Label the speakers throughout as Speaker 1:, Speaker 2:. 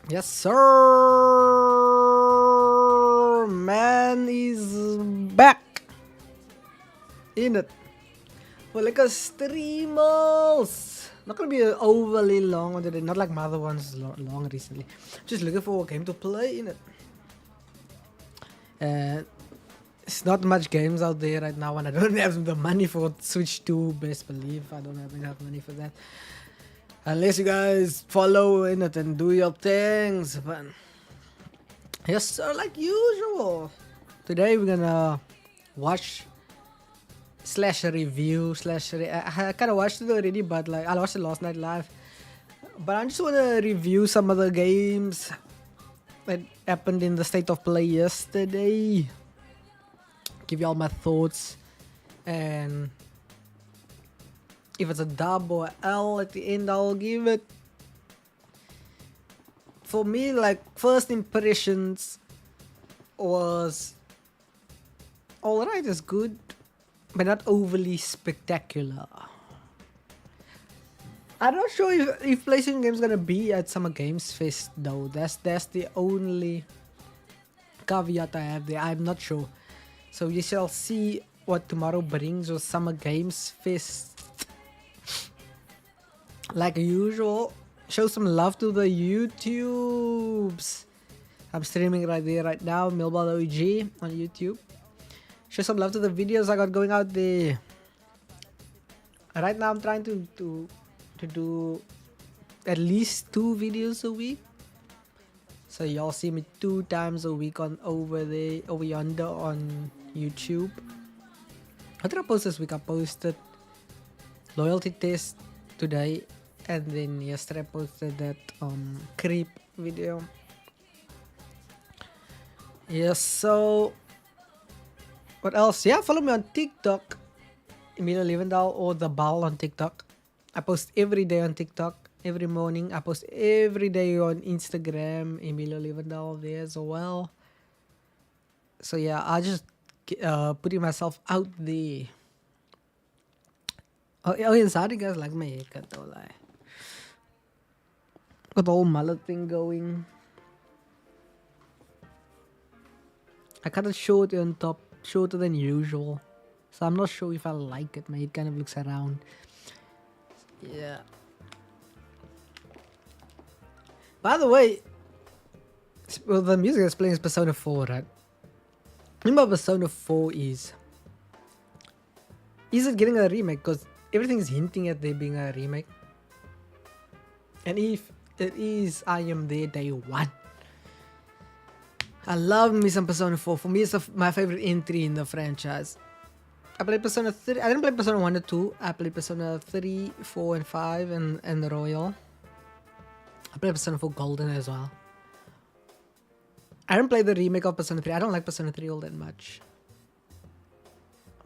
Speaker 1: Yes, sir. Man is back in it for like a streamers. Not gonna be overly long on today. Not like my other ones long recently. Just looking for a game to play in it. And it's not much games out there right now, and I don't have the money for Switch 2. Best believe I don't have enough money for that. Unless you guys follow in it and do your things, but yes, sir, like usual. Today we're gonna watch slash review slash. I kind of watched it already, but like I watched it last night live. But I just wanna review some of the games that happened in the state of play yesterday. Give you all my thoughts, and if it's a dub or L at the end, I'll give it. For me, like first impressions was alright, it's good, but not overly spectacular. I'm not sure if PlayStation Games gonna be at Summer Games Fest though. That's the only caveat I have there. I'm not sure. So we shall see what tomorrow brings with Summer Games Fest. Like usual, show some love to the YouTubes. I'm streaming right there right now, Millball OG on YouTube. Show some love to the videos I got going out there. Right now I'm trying to do at least 2 videos a week. So y'all see me 2 times a week on over yonder on YouTube. What did I post this week? I posted loyalty test today, and then yesterday I posted that creep video. Yes, so what else? Yeah, follow me on TikTok, Emilio Levendal or the Ball on TikTok. I post every day on TikTok. Every morning I post every day on Instagram, Emilio Levendal there as well. So yeah, I just putting myself out there. Oh yeah, sorry guys, like my haircut though, like got the whole mullet thing going. I cut it short on top, shorter than usual. So I'm not sure if I like it. My head kind of looks around. Yeah. By the way, well, the music that's playing is Persona 4, right? Remember Persona 4 is it getting a remake? Because everything is hinting at there being a remake. And if it is, I am there day one. I love me some Persona 4. For me, it's my favorite entry in the franchise. I played Persona 3. I didn't play Persona 1 or 2. I played Persona 3, 4, and 5, and the Royal. I played Persona 4 Golden as well. I didn't play the remake of Persona 3. I don't like Persona 3 all that much.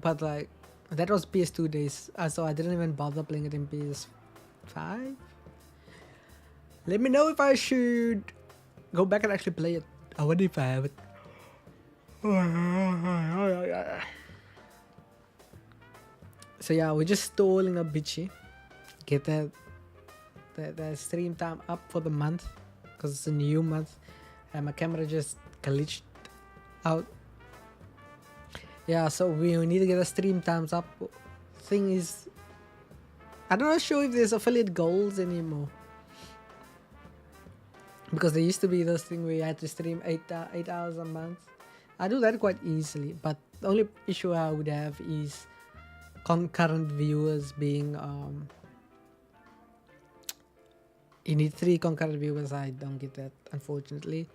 Speaker 1: But like, that was PS2 days. So I didn't even bother playing it in PS5. Let me know if I should go back and actually play it. I wonder if I have it. So yeah, we're just stalling a bitchy. Get that stream time up for the month, because it's a new month and my camera just glitched out. Yeah, so we need to get the stream times up. Thing is, I'm not sure if there's affiliate goals anymore, because there used to be this thing where you had to stream 8 hours a month. I do that quite easily, but the only issue I would have is concurrent viewers being you need 3 concurrent viewers. I don't get that, unfortunately.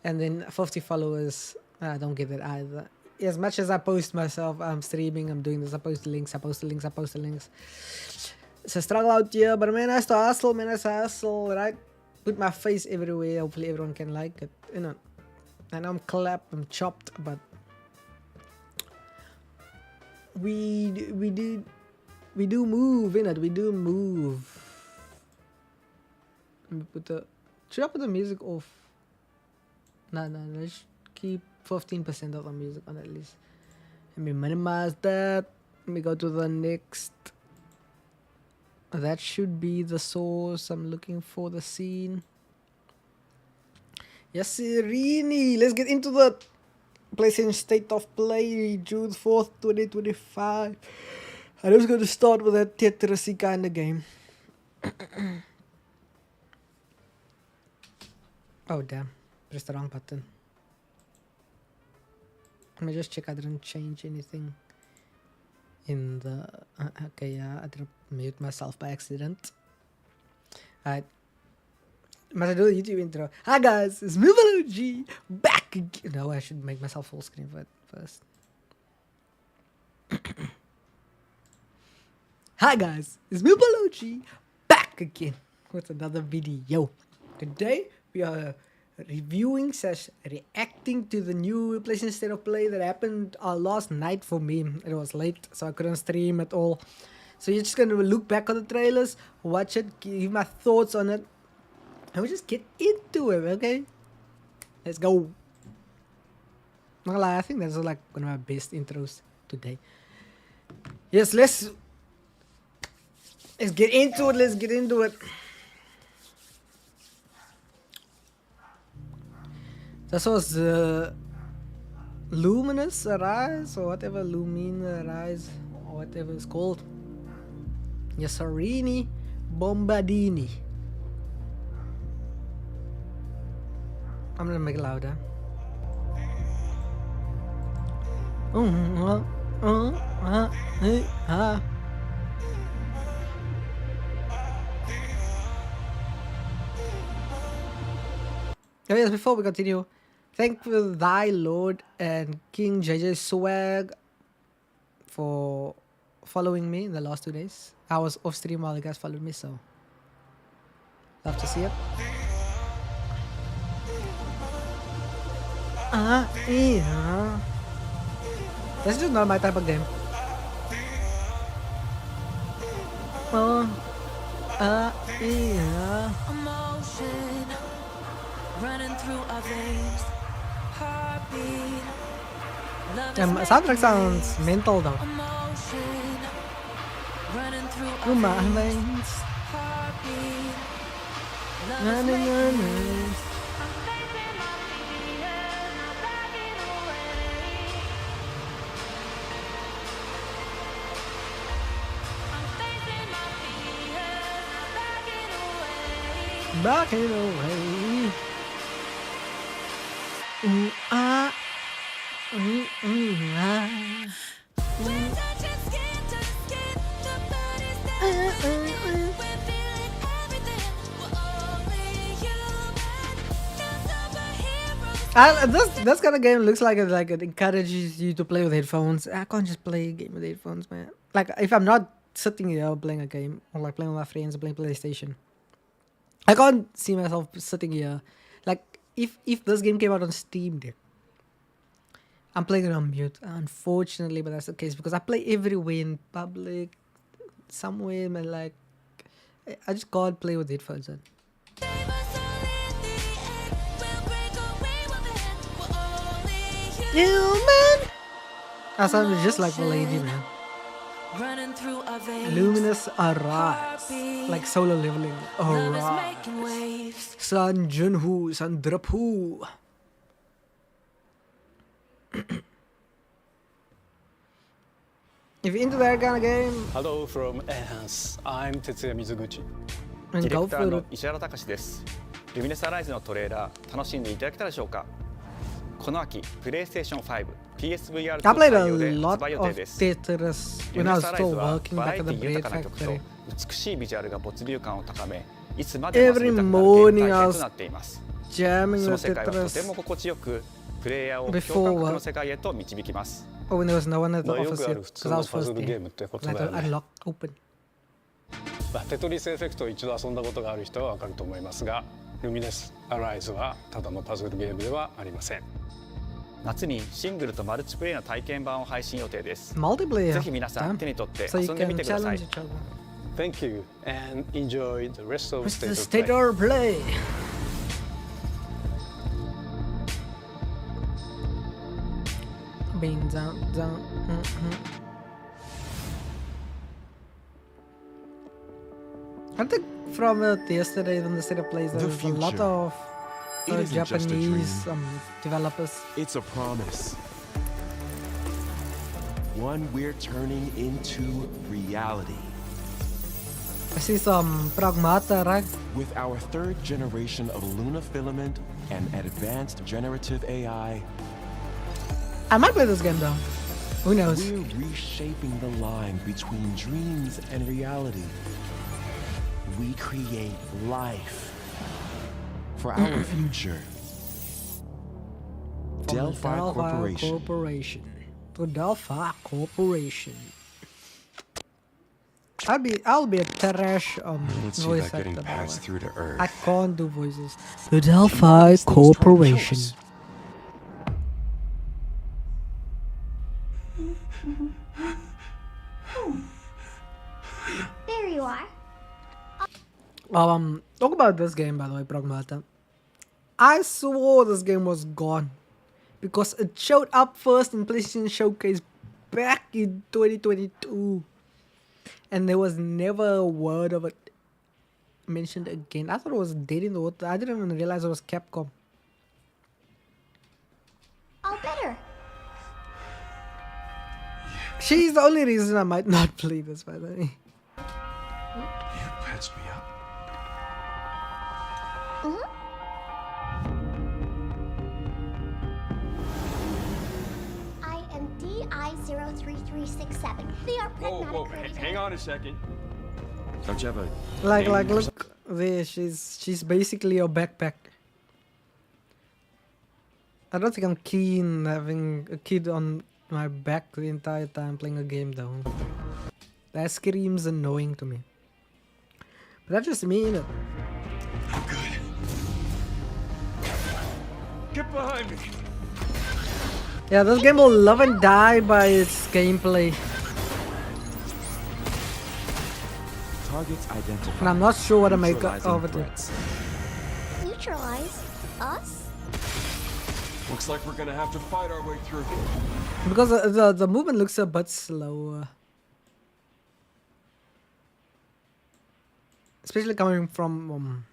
Speaker 1: And then 50 followers, I don't get that either. As much as I post myself, I'm streaming, I'm doing this, I post links. It's a struggle out here, but man, I have to hustle, right? Put my face everywhere, hopefully everyone can like it, you know. And I'm chopped, but we do move, in it. We do move. Should I put the music off? No, let's keep 15% of the music on at least. Let me minimize that. Let me go to the next. That should be the source. I'm looking for the scene. Yes, Rini. Let's get into the PlayStation State of Play, June 4th, 2025. I'm just going to start with that Tetris kind of game. Oh, damn. Pressed the wrong button. Let me just check I didn't change anything in the... okay, yeah, I didn't mute myself by accident. Alright. Must I do the YouTube intro? Hi guys, it's Mivaluji back again. No, I should make myself full screen for it first. Hi guys, it's Mivaluji back again with another video. Today we are reviewing / reacting to the new PlayStation State of Play that happened last night for me. It was late, so I couldn't stream at all. So you're just gonna look back on the trailers, watch it, give my thoughts on it, and we just get into it, okay? Let's go. Not gonna lie, I think that's like one of my best intros today. Yes, let's get into it. Let's get into it. This was Luminous Arise or whatever, Lumina Arise or whatever it's called. Yassarini Bombardini. I'm gonna make it louder. Oh yes, before we continue, thank thy Lord and King JJ Swag for following me in the last 2 days. I was off stream while you guys followed me, so love to see it. Yeah. That's just not my type of game. Yeah.
Speaker 2: Emotion running through our veins, heartbeat.
Speaker 1: Soundtrack sounds mental though.
Speaker 2: Emotion running through
Speaker 1: Through my
Speaker 2: our veins,
Speaker 1: veins.
Speaker 2: heartbeat. Love is
Speaker 1: Running,
Speaker 2: making
Speaker 1: running.
Speaker 2: waves. I'm facing my fears, not backing away. I'm facing my fears, not backing away.
Speaker 1: Backing away. Ooh, ah. Ooh, ah.
Speaker 2: We're touching skin to skin, the body's there. We're feeling everything. We're only human. No superheroes.
Speaker 1: This kind of game looks like it encourages you to play with headphones. I can't just play a game with headphones, man. Like if I'm not sitting here playing a game or like playing with my friends or playing PlayStation, I can't see myself sitting here. Like if this game came out on Steam Deck, I'm playing it on mute, unfortunately, but that's the case because I play everywhere in public, somewhere, man. Like I just can't play with headphones on.
Speaker 2: Save us all in the end. We'll break away with it. We're only
Speaker 1: Human. I sounded just like the lady, man.
Speaker 2: running through our veins.
Speaker 1: Luminous Arise, like solo leveling.
Speaker 2: Love is
Speaker 1: Arise.
Speaker 2: making waves.
Speaker 1: San Junhu, San Draphu. If you're into that kind of game,
Speaker 3: Hello from Enhance. I'm Tetsuya Mizuguchi.
Speaker 1: デ
Speaker 3: ディレ
Speaker 1: go
Speaker 3: クター
Speaker 1: for
Speaker 3: の
Speaker 1: it.
Speaker 3: 石原隆です。ルミネスアライズのトレーラー楽しんでいただけたでしょうか。この秋、PlayStation 5、PSVR 2
Speaker 1: I played
Speaker 3: 対
Speaker 1: a
Speaker 3: 応で
Speaker 1: lot
Speaker 3: 発売予定
Speaker 1: of
Speaker 3: です。
Speaker 1: Tetris
Speaker 3: ル
Speaker 1: when
Speaker 3: ミ
Speaker 1: I
Speaker 3: ネ
Speaker 1: was
Speaker 3: スアライ
Speaker 1: still
Speaker 3: ズは
Speaker 1: working
Speaker 3: バラ
Speaker 1: back
Speaker 3: エ
Speaker 1: at
Speaker 3: テ
Speaker 1: the
Speaker 3: ィ
Speaker 1: bread
Speaker 3: 豊かな曲と
Speaker 1: factory.
Speaker 3: 美しいビジュアルが没入感を高め、いつまでも遊
Speaker 1: Every
Speaker 3: びたくなるゲー
Speaker 1: morning
Speaker 3: ム
Speaker 1: I
Speaker 3: 体験
Speaker 1: was
Speaker 3: となっています。
Speaker 1: jamming
Speaker 3: その
Speaker 1: with
Speaker 3: 世界はとて
Speaker 1: Tetris
Speaker 3: も心地よく、プレイヤーを
Speaker 1: Before
Speaker 3: 共感覚の世界へと導きます。
Speaker 1: when there was no one at the
Speaker 3: まあよ
Speaker 1: office
Speaker 3: くあ
Speaker 1: yet
Speaker 3: る普通
Speaker 1: because I
Speaker 3: の
Speaker 1: was
Speaker 3: パズ
Speaker 1: first
Speaker 3: ルゲー
Speaker 1: there.
Speaker 3: ムってこ
Speaker 1: I
Speaker 3: と
Speaker 1: had
Speaker 3: だよ
Speaker 1: to
Speaker 3: ね。
Speaker 1: unlock open.
Speaker 3: テトリスエフェクトを一度遊んだことがある人はわかると思いますが、ルミネスアライズはただのパズルゲームではありません。夏にシングルとマルチプレイの体験版を配信予定です。
Speaker 1: Multiplayer.
Speaker 3: ぜひ皆さん
Speaker 1: Damn.
Speaker 3: 手に取って
Speaker 1: So
Speaker 3: 遊
Speaker 1: you
Speaker 3: んでみ
Speaker 1: can
Speaker 3: てください
Speaker 1: challenge。each other.
Speaker 3: Thank you and enjoy the rest of
Speaker 1: What's the
Speaker 3: State
Speaker 1: state
Speaker 3: of
Speaker 1: or
Speaker 3: Play.
Speaker 1: play? Being down. I think from yesterday when the state of plays there
Speaker 4: The
Speaker 1: was a lot
Speaker 4: future.
Speaker 1: of
Speaker 4: It isn't just a dream.
Speaker 1: Japanese developers.
Speaker 4: It's a promise. One we're turning into reality.
Speaker 1: I see some Pragmata, right?
Speaker 4: With our third generation of Luna filament and advanced generative AI,
Speaker 1: I might play this game though. Who knows?
Speaker 4: we're reshaping the line between dreams and reality. We create life for our future.
Speaker 1: From the
Speaker 4: Delphi Corporation.
Speaker 1: Corporation. To Delphi Corporation. I'll be a trash
Speaker 4: Let's see
Speaker 1: voice
Speaker 4: about getting
Speaker 1: actor. by the
Speaker 4: passed
Speaker 1: way.
Speaker 4: through to Earth.
Speaker 1: I can't do voices. The Delphi
Speaker 4: These things try to kill
Speaker 1: Corporation.
Speaker 4: us.
Speaker 5: There you are.
Speaker 1: Talk about this game by the way, Pragmata. I swore this game was gone because it showed up first in PlayStation Showcase back in 2022, and there was never a word of it mentioned again. I thought it was dead in the water. I didn't even realize it was Capcom.
Speaker 5: All better.
Speaker 1: She's the only reason I might not play this, by the way.
Speaker 4: You patched me up.
Speaker 5: I am DI03367. They are pragmatic.
Speaker 4: Hang on a second. Don't you have a
Speaker 1: Like,
Speaker 4: name or
Speaker 1: look there. She's basically a backpack. I don't think I'm keen having a kid on my back the entire time playing a game though. That screams annoying to me. But that's just me, innit?
Speaker 4: Get behind me.
Speaker 1: Yeah, this game will love and die by its gameplay.
Speaker 4: Targets identified.
Speaker 1: And I'm not sure what to make
Speaker 4: Neutralizing
Speaker 1: of it.
Speaker 4: threats.
Speaker 5: Neutralize us?
Speaker 4: Looks like we're gonna have to fight our way through.
Speaker 1: Because the movement looks a bit slower. Especially coming from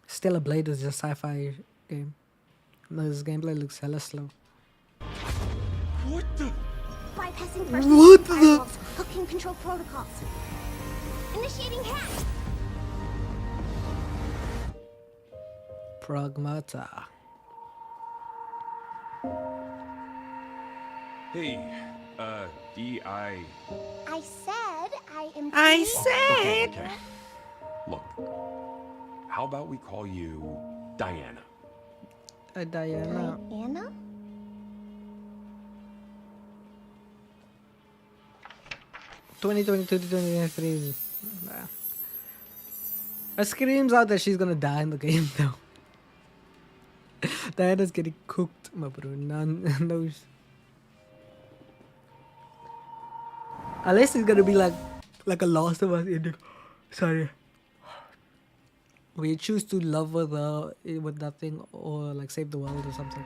Speaker 1: Stellar Blade is just sci-fi game. This gameplay looks hella slow.
Speaker 4: What the?
Speaker 5: Bypassing first
Speaker 1: What the-
Speaker 5: firewalls, hooking control protocols. Initiating hack.
Speaker 1: Pragmata.
Speaker 4: Hey, D.I.
Speaker 5: I said I am.
Speaker 4: Okay. Look, how about we call you Diana?
Speaker 1: Diana.
Speaker 5: Anna?
Speaker 1: (2022 to 2023). Nah. It screams out that she's gonna die in the game though. Diana's getting cooked, my bro. None knows. Unless it's gonna be like a Last of Us ending. Sorry. Where you choose to love with nothing or like save the world or something.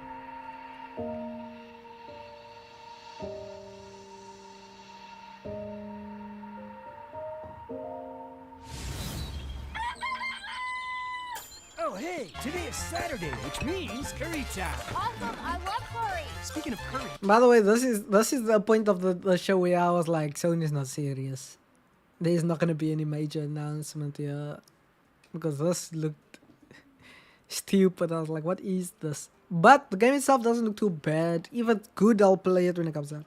Speaker 6: Oh, hey, today is Saturday, which means curry time.
Speaker 5: Awesome, I love curry.
Speaker 6: Speaking of curry,
Speaker 1: By the way, this is the point of the show where I was like, Sony's not serious. There's not gonna be any major announcement here. Because this looked stupid. I was like, what is this? But the game itself doesn't look too bad. If it's good, I'll play it when it comes out.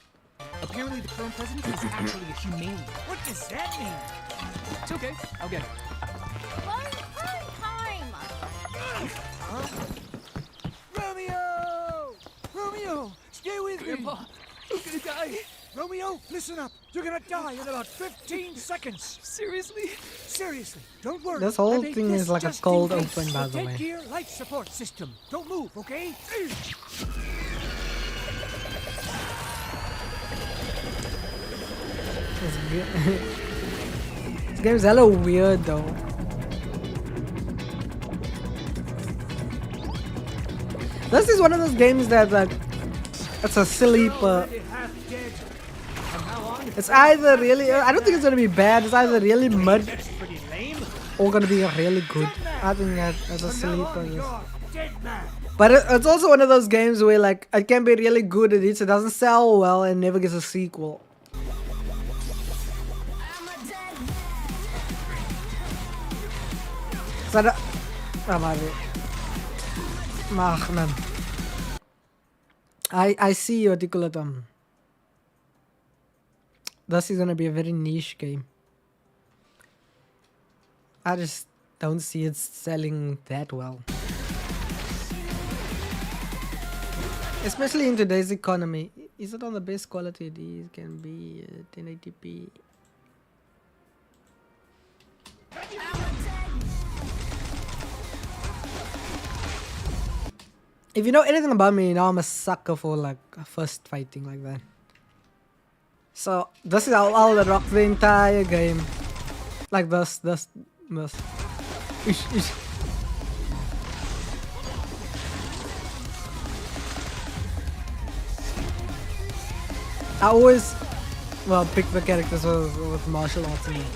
Speaker 6: apparently the current president is actually a humane. What does that mean? It's okay, I'll get it.
Speaker 5: Run time.
Speaker 6: Romeo! Romeo! Stay with
Speaker 7: Grandpa, I'm gonna die.
Speaker 6: Romeo, listen up. You're gonna die in about 15 seconds.
Speaker 7: Seriously?
Speaker 6: Seriously, don't worry.
Speaker 1: This whole
Speaker 6: I made
Speaker 1: thing
Speaker 6: this
Speaker 1: is like a
Speaker 6: just in
Speaker 1: cold
Speaker 6: case.
Speaker 1: open, by
Speaker 6: So
Speaker 1: the
Speaker 6: take
Speaker 1: way.
Speaker 6: your life support system. Don't move, okay?
Speaker 1: This game's hella weird though. This is one of those games that like it's a silly it's either really I don't think it's gonna be bad, it's either really mud
Speaker 6: That's pretty lame.
Speaker 1: or gonna be really good.
Speaker 6: Stop that!
Speaker 1: I think that's a sleeper. Yes.
Speaker 6: Dead man.
Speaker 1: But it's also one of those games where like it can be really good at it, so it doesn't sell well and never gets a sequel. So that, man. I see you, Articulatum. This is gonna be a very niche game. I just don't see it selling that well. Especially in today's economy. Is it on the best quality it is? Can be 1080p. If you know anything about me, you know I'm a sucker for like first fighting like that. So this is I'll rock the entire game. Like this. Ish, ish. I always pick the characters with martial arts in it.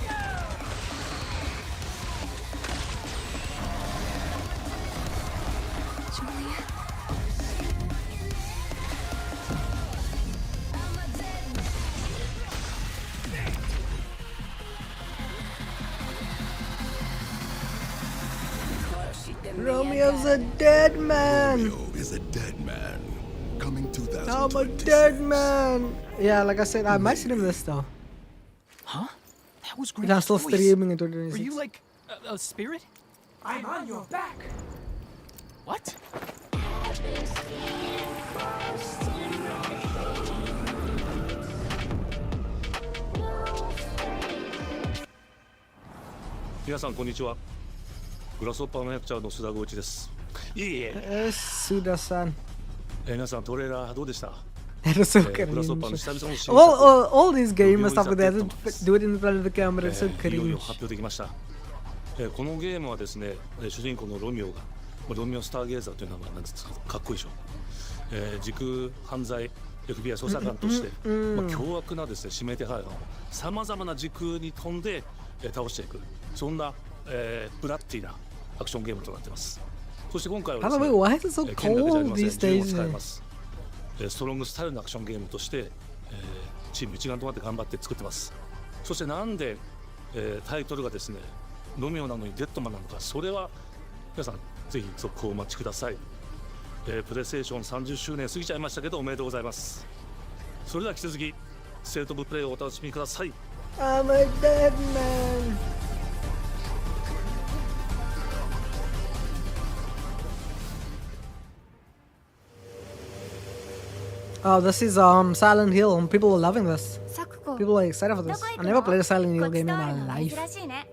Speaker 1: Romeo's a dead man.
Speaker 8: Romeo is a dead man. Coming 2026.
Speaker 1: I'm a dead man. Yeah, like I said, I might see him this though.
Speaker 6: Huh? That was
Speaker 1: I'm
Speaker 6: great.
Speaker 1: still
Speaker 6: voice.
Speaker 1: streaming in
Speaker 6: Were
Speaker 1: 2026.
Speaker 6: you like a spirit? I'm on your back. What?
Speaker 9: 皆さんこんにちは。グラスホッパーマネージャーの須田剛一です。いえいえ。
Speaker 1: Suda-san.
Speaker 9: 皆さんトレーラーどうでした？
Speaker 1: That was so
Speaker 9: グラスホッパーの
Speaker 1: cringe.
Speaker 9: 久々の新作
Speaker 1: All these gamers stuff like that, do it in front of the camera, it's so
Speaker 9: いよいよ
Speaker 1: cringe.
Speaker 9: 発表できました。このゲームはですね、主人公のロミオが、ロミオスターゲーザーという名前なんですか、かっこいいでしょ。時空犯罪 FBI 捜査官として、凶悪なですね指名手配犯をさまざまな時空に飛んで、倒していく、そんな、ブラッディなアクションゲームとなっています。そして今回は
Speaker 1: By
Speaker 9: で
Speaker 1: the
Speaker 9: す
Speaker 1: way,
Speaker 9: ね、
Speaker 1: why is it so
Speaker 9: 剣だけじゃあり
Speaker 1: cold
Speaker 9: ません、
Speaker 1: these
Speaker 9: 銃を
Speaker 1: days?
Speaker 9: 使います。ストロングスタイルのアクションゲームとして、チーム一丸となって頑張って作ってます。そしてなんで、タイトルがですねロミオなのにデッドマンなのか、それは皆さんぜひ続報をお待ちください。プレイステーション30周年過ぎちゃいましたけどおめでとうございます。それでは引き続きステートオブプレイをお楽しみください。
Speaker 1: I'm a dead man. Oh, this is Silent Hill. People are loving this.
Speaker 5: サクコ
Speaker 1: People are excited for
Speaker 5: ど
Speaker 1: this.
Speaker 5: こ行
Speaker 1: I
Speaker 5: く
Speaker 1: never
Speaker 5: の
Speaker 1: played a Silent
Speaker 5: こ
Speaker 1: Hill
Speaker 5: っち
Speaker 1: game in
Speaker 5: 通る
Speaker 1: my
Speaker 5: の
Speaker 1: life.
Speaker 5: 珍しいね。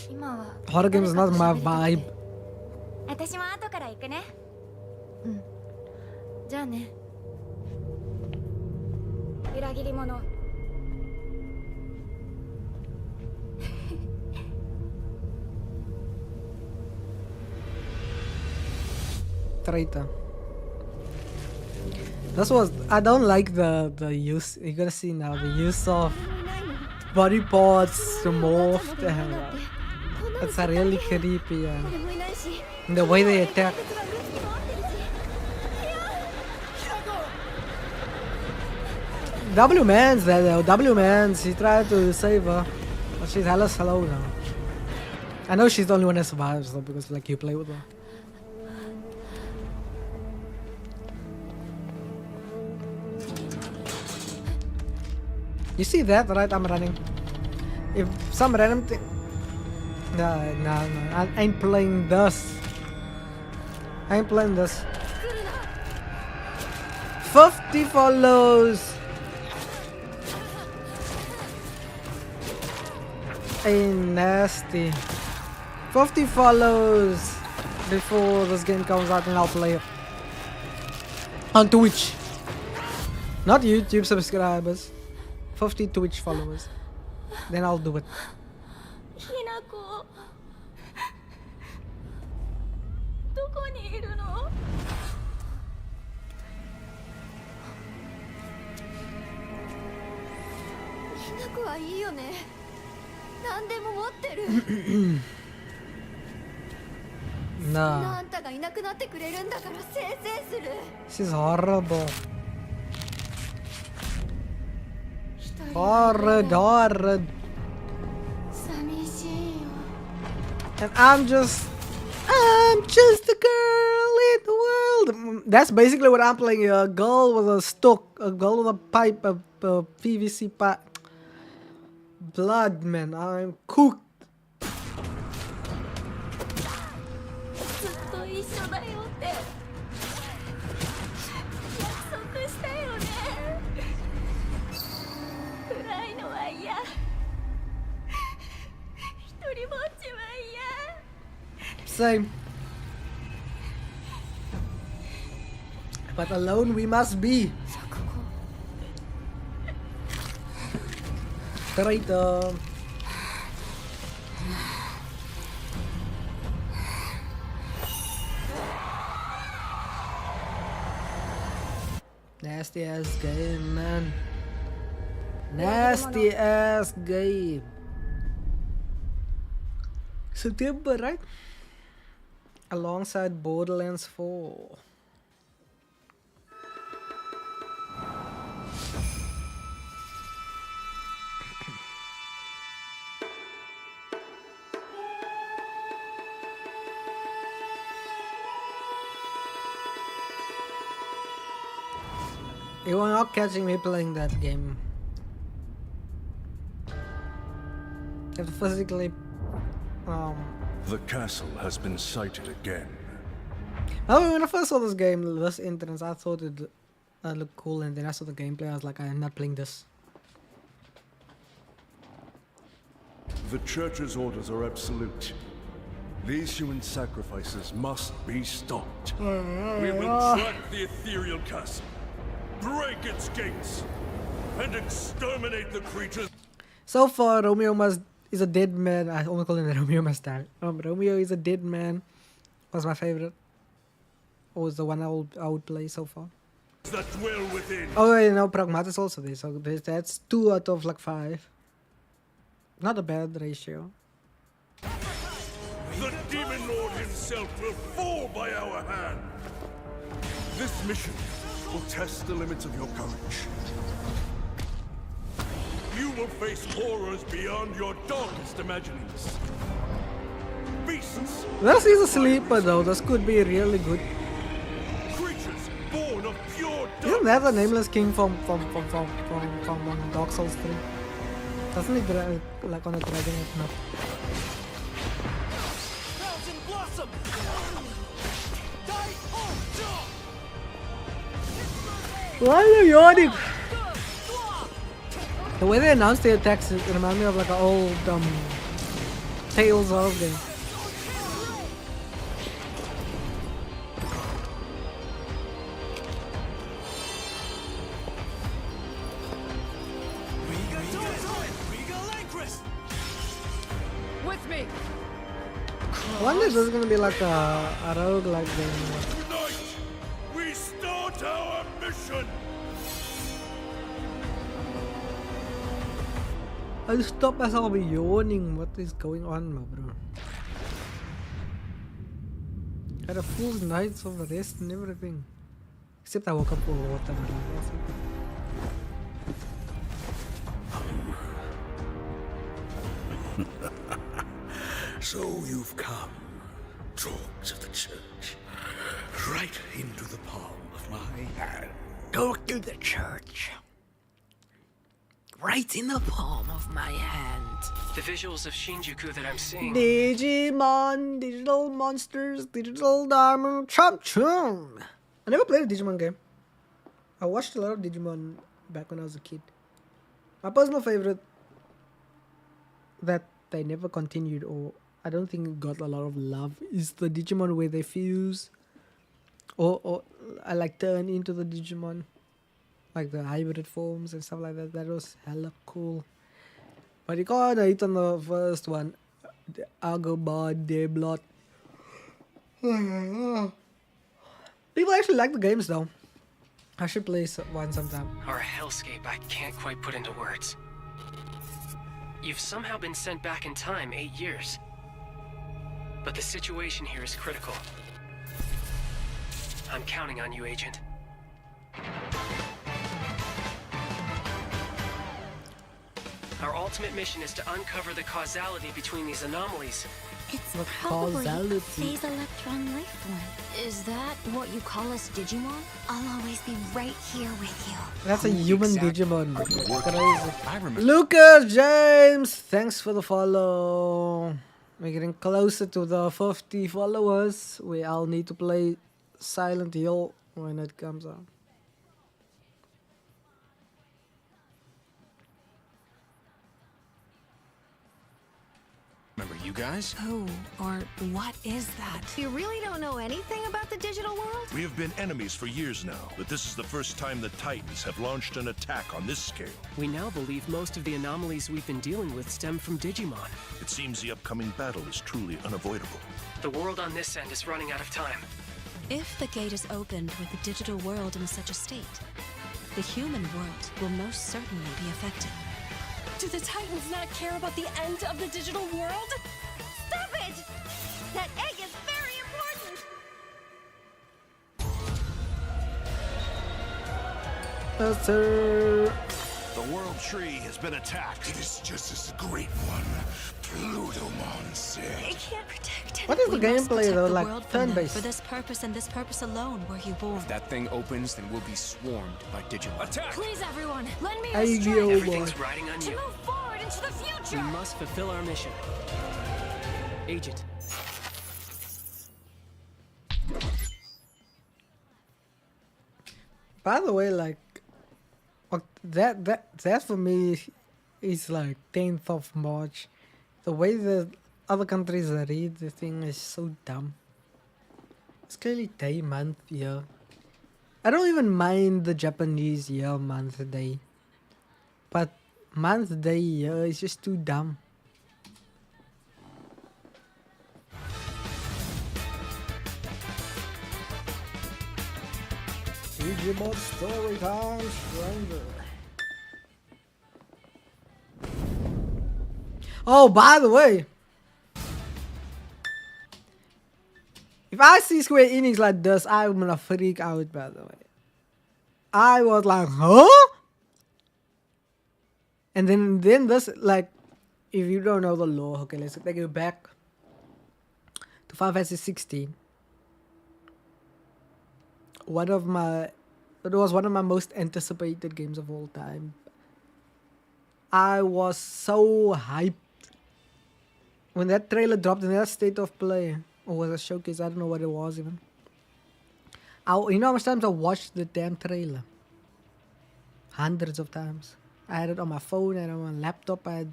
Speaker 5: 今は
Speaker 1: Horror games is not my
Speaker 5: 誰かと喋り
Speaker 1: vibe.
Speaker 5: たい私も後から行くね。うん。じゃあね。裏切り者。
Speaker 1: Traitor. This was I don't like the use. You're gonna see now the use of body parts to morph. It's really creepy.
Speaker 5: 誰もいないし。
Speaker 1: The way they attack.
Speaker 5: 鉄がグッズに回ってるし。
Speaker 1: W man's there though. W man's. He tried to save her, but she's hella slow now. I know she's the only one that survives though because like you play with her. You see that, right? I'm running. If some random thing. No. I ain't playing this. I ain't playing this. 50 follows. Ain't nasty. 50 follows before this game comes out and I'll play it. On Twitch. Not YouTube subscribers. 50 Twitch followers. Then I'll do it.
Speaker 5: ひなこ。どこにいるの？ひなこはいいよね。何でも持ってる。
Speaker 1: Nah,
Speaker 5: あんたがいなくなってくれるんだからせいせいする
Speaker 1: this is horrible.
Speaker 5: 一人
Speaker 1: Horrid, horrid.
Speaker 5: 寂しいよ
Speaker 1: And I'm just a girl in the world. That's basically what I'm playing. A girl with a stock, a girl with a pipe, a PVC pipe. Blood, man. I'm cooked.
Speaker 5: ずっと一緒だよって約束したよね暗いのは嫌一人ぼっちは
Speaker 1: Same. But alone we must be. Traitor. Nasty ass game, man. Nasty ass game. September, right? Alongside Borderlands 4. You are not catching me playing that game. You have to physically
Speaker 8: The castle has been sighted again.
Speaker 1: Oh, when I first saw this game, this entrance, I thought it looked cool, and then I saw the gameplay. I was like, I'm not playing this.
Speaker 8: The church's orders are absolute. These human sacrifices must be stopped. We will track the ethereal castle, break its gates, and exterminate the creatures.
Speaker 1: So far, Romeo is a dead man. I almost call him Romeo must die. Romeo is a dead man. Was my favorite. Was the one I would play so far.
Speaker 8: That dwell within.
Speaker 1: Oh, wait, no, Pragmatis also there. So that's 2 out of like 5. Not a bad ratio.
Speaker 8: The demon lord himself will fall by our hand. This mission will test the limits of your courage. You will face horrors beyond your darkest imaginings. Beasts.
Speaker 1: This is a sleeper though. This could be really good.
Speaker 8: Creatures born of pure
Speaker 1: Isn't that the nameless king from Dark Souls 3? Doesn't he like on a dragon map? Why are you yawning? The way they announced the attacks it reminded me of like an old Tales of game.
Speaker 6: With me.
Speaker 1: I wonder if this is gonna be like a rogue like game.
Speaker 8: Tonight, we start our mission.
Speaker 1: I'll stop as I'll be yawning. What is going on, my bro? Had a full night of rest and everything. Except I woke up for water.
Speaker 10: So you've come, dogs of the church, right into the palm of my hand.
Speaker 1: Go to the church. Right in the palm of my hand.
Speaker 11: The visuals of Shinjuku that I'm seeing.
Speaker 1: Digimon, digital monsters, digital diamond, chomp chomp. I never played a Digimon game. I watched a lot of Digimon back when I was a kid. My personal favorite that they never continued, or I don't think got a lot of love, is the Digimon where they fuse or I like turn into the Digimon, like the hybrid forms and stuff like that. That was hella cool. But you can't hate on the first one, the Agobot Deblot. People actually like the games though. I should play one sometime.
Speaker 11: Or a hellscape I can't quite put into words. You've somehow been sent back in time 8 years. but the situation here is critical. I'm counting on you, Agent. Our ultimate mission is to uncover the causality between these anomalies.
Speaker 5: It's
Speaker 1: The
Speaker 5: probably
Speaker 1: causality.
Speaker 5: phase electron life form. Is that what you call us Digimon? I'll always be right here with you.
Speaker 1: That's a human Digimon. Crazy.
Speaker 4: I remember.
Speaker 1: Lucas James, thanks for the follow. We're getting closer to the 50 followers. We all need to play Silent Hill when it comes out.
Speaker 10: Remember you guys?
Speaker 12: Who or what is that?
Speaker 5: You really don't know anything about the digital world?
Speaker 8: We have been enemies for years now, but this is the first time the Titans have launched an attack on this scale.
Speaker 11: We now believe most of the anomalies we've been dealing with stem from Digimon.
Speaker 8: It seems the upcoming battle is truly unavoidable.
Speaker 11: The world on this end is running out of time.
Speaker 12: If the gate is opened with the digital world in such a state, the human world will most certainly be affected.
Speaker 2: Do the Titans not care about the end of the digital world?
Speaker 5: Stop it! That egg is very important!
Speaker 1: Yes, sir.
Speaker 8: The World Tree has been attacked.
Speaker 10: It is just as a great one, Plutomon said.
Speaker 5: It can't protect it.
Speaker 1: What is the
Speaker 12: We must
Speaker 1: gameplay
Speaker 12: protect
Speaker 1: though?
Speaker 12: the
Speaker 1: Like
Speaker 12: world from them.
Speaker 1: turn-based.
Speaker 12: For this purpose and this purpose alone were you born.
Speaker 10: If that thing opens, then we'll be swarmed by Digimon.
Speaker 8: Attack!
Speaker 5: Please, everyone, lend me
Speaker 1: Hey,
Speaker 5: your strength
Speaker 1: yo, boy.
Speaker 11: Everything's riding on
Speaker 5: to
Speaker 11: you.
Speaker 5: move forward into the
Speaker 11: We
Speaker 5: future!
Speaker 11: must fulfill our mission. Agent,
Speaker 1: By the way, like that for me is like 10th of March. The way the other countries read the thing is so dumb. It's clearly day, month, year. I don't even mind the Japanese year, month, day. But month, day, year is just too dumb. Digimon story time, stranger. Oh, by the way, if I see Square Enix like this, I'm gonna freak out. By the way, I was like, huh? And then this, like, if you don't know the lore, okay, let's take you back to Final Fantasy 16. It was one of my most anticipated games of all time. I was so hyped when that trailer dropped in that state of play, or was a showcase, I don't know what it was even. You know how much times I watched the damn trailer? Hundreds of times. I had it on my phone and on my laptop. I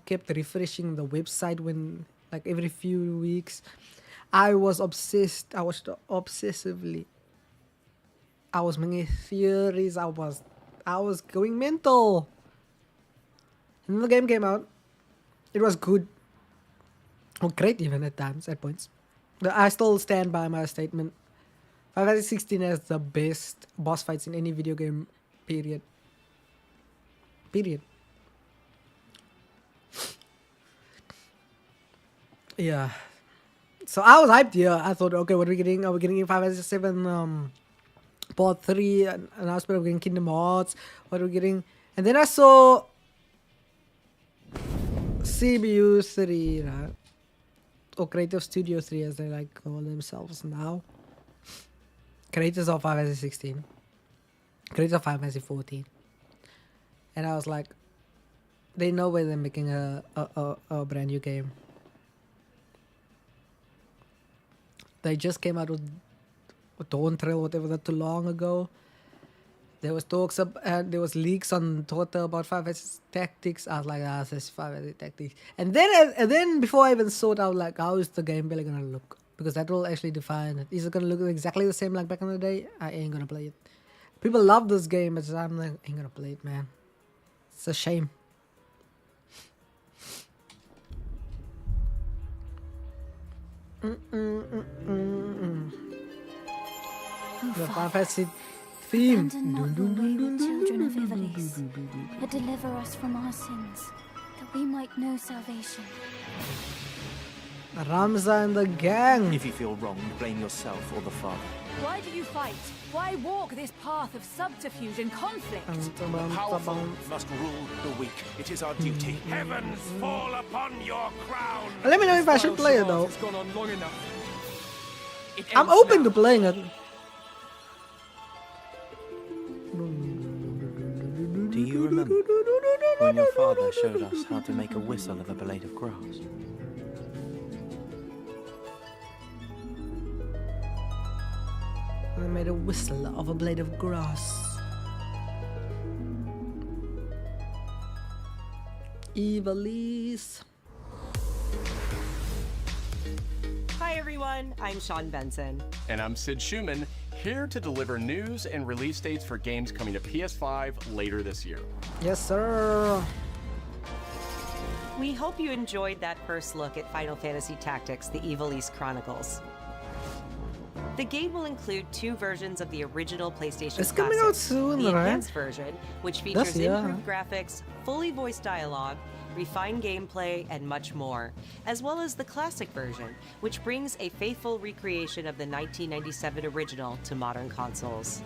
Speaker 1: kept refreshing the website when, like, every few weeks. I was obsessed. I watched obsessively. I was making theories. I was going mental. And then the game came out. It was good. Or great even at times, at points. But I still stand by my statement. Final Fantasy 16 has the best boss fights in any video game, period. Period. Yeah. So I was hyped here. I thought, okay, what are we getting? Are we getting Final Fantasy 7 Part 3, an announcement of getting Kingdom Hearts? What are we getting? And then I saw CBU 3, right? Or Creative Studio 3 as they like call themselves now. Creators of Final Fantasy 16. Creators of Final Fantasy 14. And I was like, they know where they're making a brand new game. They just came out with Dawn Trail, whatever, that too long ago. There was talks there was leaks on Twitter about Final Fantasy Tactics. I was like, this is Final Fantasy Tactics. And then before I even saw it, I was like, how is the gameplay gonna look? Because that will actually define it. Is it gonna look exactly the same like back in the day? I ain't gonna play it. People love this game, but I'm like, I ain't gonna play it, man. It's a shame. The Final Fantasy theme.
Speaker 5: Abandon not the wayward children of Ivalice, but deliver us from our sins, that we might know salvation.
Speaker 1: Ramza and the gang.
Speaker 6: If you feel wronged, blame yourself or the father.
Speaker 13: Why do you fight? Why walk this path of subterfuge and conflict?
Speaker 10: Powerful must rule the weak. It is our duty. Heavens fall upon your crown.
Speaker 1: Let me know if I should play it though.
Speaker 6: It's gone on long enough. It
Speaker 1: I'm
Speaker 6: ends
Speaker 1: open
Speaker 6: now.
Speaker 1: to playing it.
Speaker 6: Do you remember when your father showed us how to make a whistle of a blade of grass?
Speaker 1: I made a whistle of a blade of grass. Evilise.
Speaker 14: Hi everyone, I'm Sean Benson.
Speaker 15: And I'm Sid Schumann, here to deliver news and release dates for games coming to PS5 later this year.
Speaker 1: Yes, sir.
Speaker 14: We hope you enjoyed that first look at Final Fantasy Tactics: The Evil East Chronicles. The game will include 2 versions of the original PlayStation
Speaker 1: It's coming
Speaker 14: Classic.
Speaker 1: out soon,
Speaker 14: the
Speaker 1: right?
Speaker 14: Advanced version, which features
Speaker 1: This year.
Speaker 14: improved graphics, fully voiced dialogue, refined gameplay, and much more, as well as the Classic version, which brings a faithful recreation of the 1997 original to modern consoles.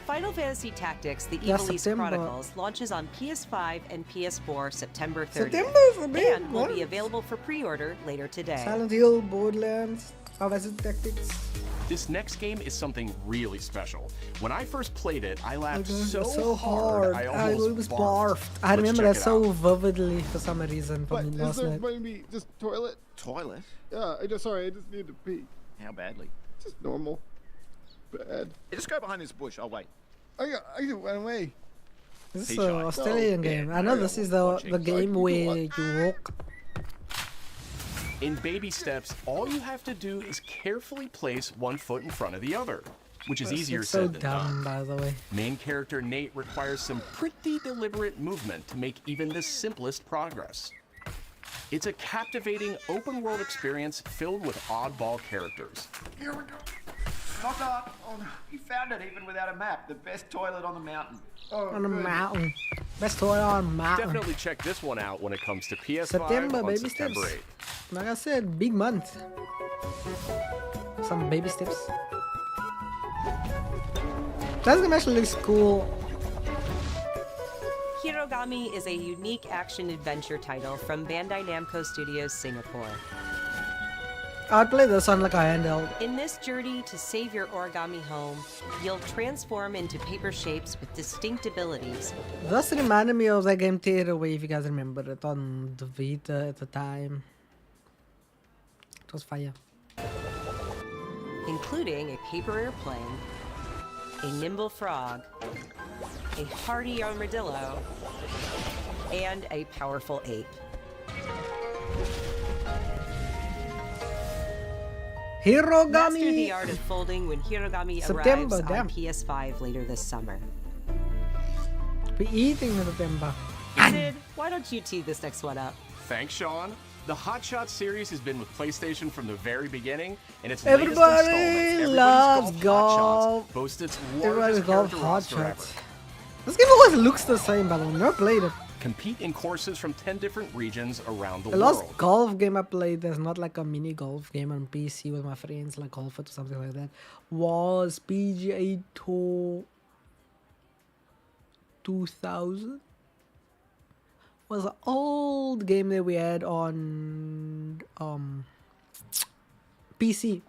Speaker 14: Final Fantasy Tactics: The
Speaker 1: Yeah,
Speaker 14: Evil East
Speaker 1: September.
Speaker 14: Chronicles launches on PS5 and PS4 September 30th,
Speaker 1: September is a big
Speaker 14: and will be
Speaker 1: month.
Speaker 14: available for pre-order later today.
Speaker 1: Silent Hill, Borderlands, Final Fantasy Tactics.
Speaker 15: This next game is something really special. When I first played it, I laughed
Speaker 1: It was
Speaker 15: so hard I
Speaker 1: I
Speaker 15: almost
Speaker 1: was
Speaker 15: barfed.
Speaker 1: barfed. I
Speaker 15: Let's
Speaker 1: remember
Speaker 15: check
Speaker 1: that
Speaker 15: it
Speaker 1: so
Speaker 15: out.
Speaker 1: vividly for some reason from
Speaker 16: But is
Speaker 1: last
Speaker 16: there
Speaker 1: night.
Speaker 16: maybe just toilet?
Speaker 10: Toilet?
Speaker 16: Yeah, I just need to pee.
Speaker 10: How badly?
Speaker 16: Just normal. Bad.
Speaker 10: Hey, just go behind this bush. I'll wait.
Speaker 16: I just went away.
Speaker 1: This is
Speaker 10: He
Speaker 1: an
Speaker 10: shot.
Speaker 1: Australian
Speaker 16: Oh,
Speaker 1: game.
Speaker 16: yeah,
Speaker 1: I know
Speaker 16: I
Speaker 1: this
Speaker 16: know.
Speaker 1: is the
Speaker 10: Watching.
Speaker 1: game
Speaker 16: So
Speaker 1: where
Speaker 16: you
Speaker 1: you walk.
Speaker 15: In baby steps, all you have to do is carefully place one foot in front of the other, which is easier
Speaker 1: It's so
Speaker 15: said than done.
Speaker 1: dumb, by the way.
Speaker 15: Main character Nate requires some pretty deliberate movement to make even the simplest progress. It's a captivating open world experience filled with oddball characters.
Speaker 10: Here we go. Knock on. Oh no, he found it even without a map. The best toilet on the mountain.
Speaker 16: Oh,
Speaker 1: On a
Speaker 16: good.
Speaker 1: mountain. Best toy on a mountain.
Speaker 15: Definitely check this one out when it comes to PS5
Speaker 1: September,
Speaker 15: on
Speaker 1: baby
Speaker 15: September
Speaker 1: steps.
Speaker 15: 8th.
Speaker 1: Like I said, big month. Some baby steps. That game actually looks cool.
Speaker 14: Hirogami is a unique action-adventure title from Bandai Namco Studios Singapore.
Speaker 1: I'd play this on like a handheld.
Speaker 14: In this journey to save your origami home, you'll transform into paper shapes with distinct abilities,
Speaker 1: This reminded me of that game Tearaway, if you guys remember it, on the Vita at the time. It was fire.
Speaker 14: including a paper airplane, a nimble frog, a hardy armadillo, and a powerful ape. Master the
Speaker 1: Hirogami!
Speaker 14: art of folding when Hirogami
Speaker 1: September,
Speaker 14: arrives
Speaker 1: damn.
Speaker 14: on PS5 later this summer.
Speaker 1: Be eating in September.
Speaker 14: Sid, why don't you tee this next one up?
Speaker 15: Thanks, Sean. The Hot Shots series has been with PlayStation from the very beginning, and its
Speaker 1: Everybody
Speaker 15: latest installment,
Speaker 1: loves
Speaker 15: Everybody's
Speaker 1: golf.
Speaker 15: Hot Shots, boasts its
Speaker 1: Everybody's
Speaker 15: largest
Speaker 1: golf
Speaker 15: character
Speaker 1: hot
Speaker 15: roster ever.
Speaker 1: shots. This game always looks the same, by the way. Never played it.
Speaker 15: Compete in courses from 10 different regions around the
Speaker 1: The last
Speaker 15: world.
Speaker 1: golf game I played, there's not like a mini golf game on PC with my friends, like Golf It or something like that, was PGA Tour 2000. Was an old game that we had on PC.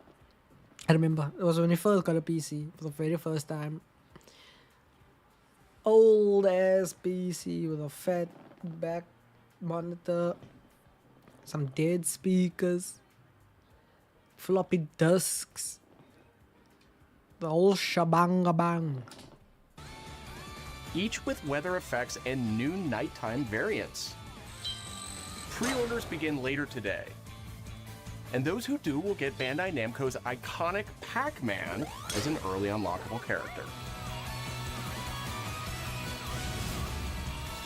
Speaker 1: I remember it was when we first got a PC for the very first time. Old ass PC with a fat back monitor, some dead speakers, floppy disks, the whole shabang-a-bang.
Speaker 15: Each with weather effects and new nighttime variants. Pre-orders begin later today. And those who do will get Bandai Namco's iconic Pac-Man as an early unlockable character.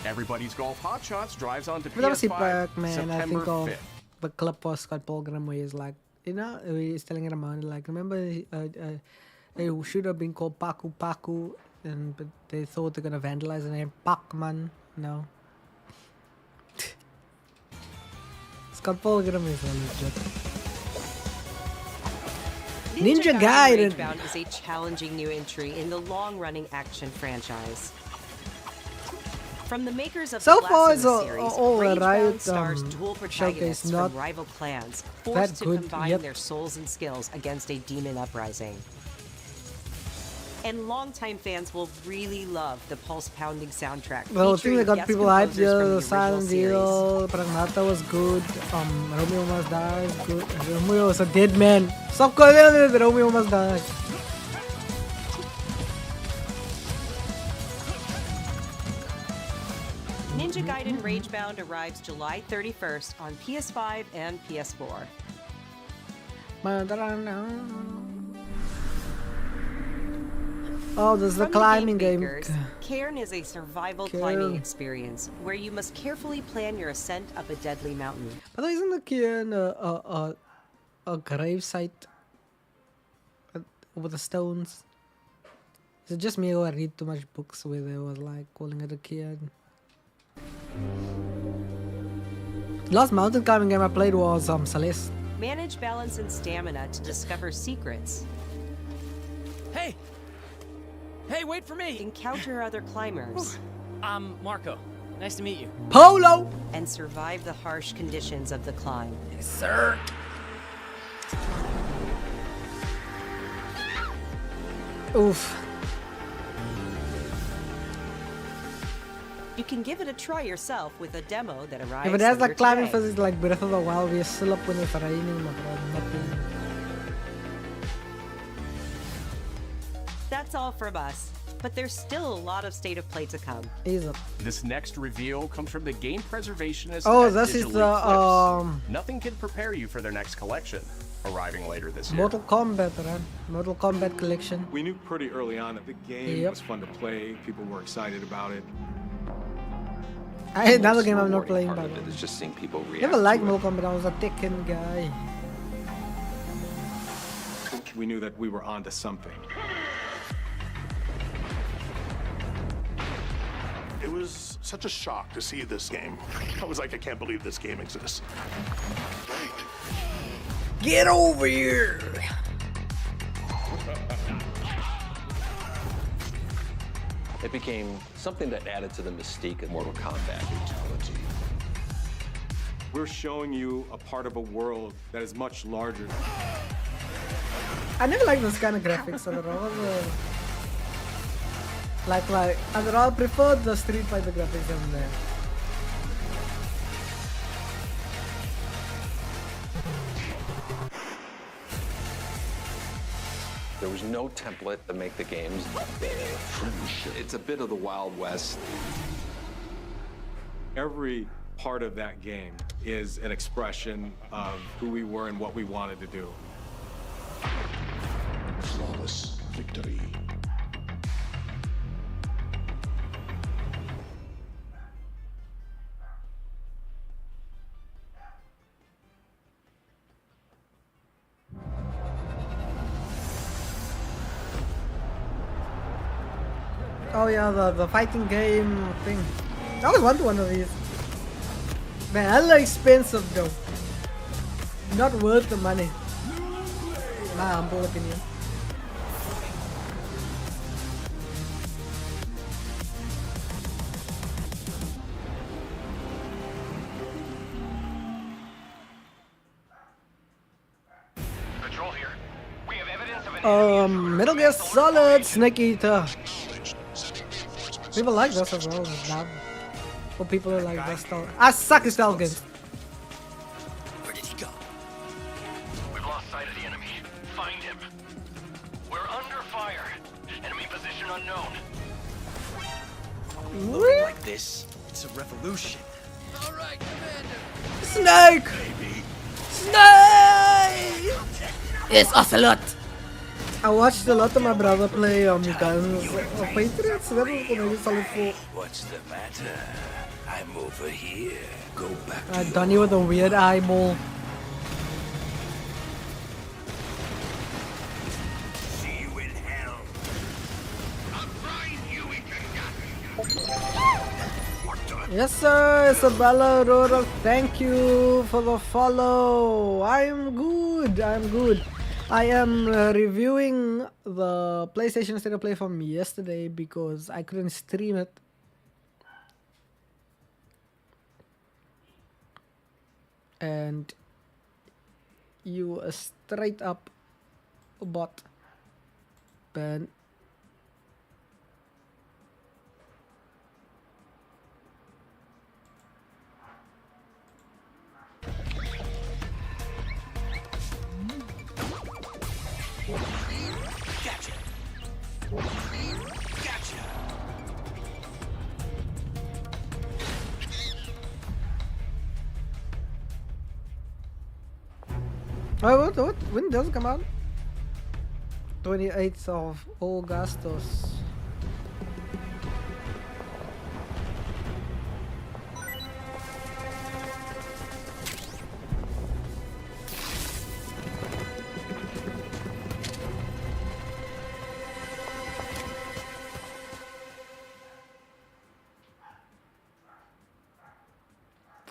Speaker 15: Everybody's Golf Hot Shots drives onto
Speaker 1: But obviously
Speaker 15: PS5
Speaker 1: Pac-Man, I
Speaker 15: September
Speaker 1: think of
Speaker 15: 5th.
Speaker 1: the clip was Scott Pilgrim where he's like, you know, he's telling it around, like, remember, it should have been called Paku Paku, but they thought they're gonna vandalize the name Pac-Man. No. Scott Pilgrim is legit. Ninja Gaiden.
Speaker 14: Ragebound is a challenging new entry in the long-running action franchise. From the makers of
Speaker 1: So
Speaker 14: the
Speaker 1: far, it's
Speaker 14: Blasphemous series,
Speaker 1: all
Speaker 14: Ragebound
Speaker 1: Riot
Speaker 14: stars dual protagonists
Speaker 1: showcase, not
Speaker 14: from rival clans,
Speaker 1: that
Speaker 14: forced to
Speaker 1: good
Speaker 14: combine
Speaker 1: yet.
Speaker 14: their souls and skills against a demon uprising. And longtime fans will really love the pulse-pounding soundtrack.
Speaker 1: Well, I think they
Speaker 14: featuring
Speaker 1: got
Speaker 14: guest
Speaker 1: people hyped.
Speaker 14: composers from the
Speaker 1: Yeah,
Speaker 14: original
Speaker 1: Silent
Speaker 14: series.
Speaker 1: Hill, Pragmata was good. Romeo Must Die is good. Romeo was a dead man. Stop calling it Romeo Must Die.
Speaker 14: Ninja Gaiden Ragebound arrives July 31st on PS5 and PS4.
Speaker 1: Oh, this is the
Speaker 14: From
Speaker 1: climbing
Speaker 14: game
Speaker 1: game.
Speaker 14: makers, Cairn is a survival
Speaker 1: Cairn.
Speaker 14: climbing experience where you must carefully plan your ascent up a deadly mountain.
Speaker 1: But isn't the Kian a grave site with the stones? Is it just me or I read too much books where they was like calling it a Kian? Last mountain climbing game I played was Celeste.
Speaker 14: Manage balance and stamina to discover secrets.
Speaker 6: Hey! Hey, wait for me!
Speaker 14: Encounter other climbers.
Speaker 6: I'm Marco. Nice to meet you.
Speaker 1: Polo!
Speaker 14: And survive the harsh conditions of the climb.
Speaker 1: Yes, sir. Oof.
Speaker 14: You can give it a try yourself with a demo that arrives
Speaker 1: If it has
Speaker 14: later
Speaker 1: like climbing
Speaker 14: today.
Speaker 1: physics like Breath of the Wild, we're still up when it's raining, my bro. Nothing.
Speaker 14: That's all from us, but there's still a lot of State of Play to come.
Speaker 1: Ease up.
Speaker 15: This next reveal comes from the game preservationist.
Speaker 1: Oh,
Speaker 15: at
Speaker 1: this is
Speaker 15: Digital
Speaker 1: the,
Speaker 15: Eclipse. Nothing can prepare you for their next collection, arriving later this year.
Speaker 1: Mortal Kombat, right? Mortal Kombat collection.
Speaker 17: We knew pretty early on that the game
Speaker 1: Yep.
Speaker 17: was fun to play. People were excited about it.
Speaker 1: Another game I'm not playing, by the way.
Speaker 18: It's just seeing people react.
Speaker 1: Never liked Mortal Kombat. I was a Tekken guy.
Speaker 17: We knew that we were onto something.
Speaker 10: It was such a shock to see this game. I was like, I can't believe this game exists.
Speaker 1: Get over here!
Speaker 18: It became something that added to the mystique of Mortal Kombat.
Speaker 17: We're showing you a part of a world that is much larger.
Speaker 1: I never liked this kind of graphics at all. Like, I prefer the Street Fighter graphics than there.
Speaker 18: There was no template to make the games. It's a bit of the Wild West.
Speaker 17: Every part of that game is an expression of who we were and what we wanted to do.
Speaker 10: Flawless victory.
Speaker 1: Oh yeah, the fighting game thing. I always wanted one of these. Man, hella expensive though. Not worth the money. My humble opinion.
Speaker 19: Patrol here. We have evidence of an
Speaker 1: Metal Gear Solid Snake Eater. People like this as well. Now. For people who like this style. I suck at stealth games.
Speaker 19: Where did he go? We've lost sight of the enemy. Find him. We're under fire. Enemy position unknown.
Speaker 1: Really?
Speaker 6: Like this, it's a revolution.
Speaker 19: All right, Commander.
Speaker 1: Snake! Snake! It's Ocelot! I watched a lot of my brother play guns of Patriots. That was maybe Solid 4.
Speaker 10: What's the matter? I'm over here. Go back
Speaker 1: Donnie with a weird eyeball.
Speaker 10: See you in hell. I'll grind you into
Speaker 1: Yes, sir, Isabella Aurora, thank you for the follow. I'm good. I am reviewing the PlayStation State of Play from yesterday because I couldn't stream it. And you a straight up bot, Ben.
Speaker 10: Gotcha. Gotcha.
Speaker 1: Oh, what? When does it come out? 28th of Augustus.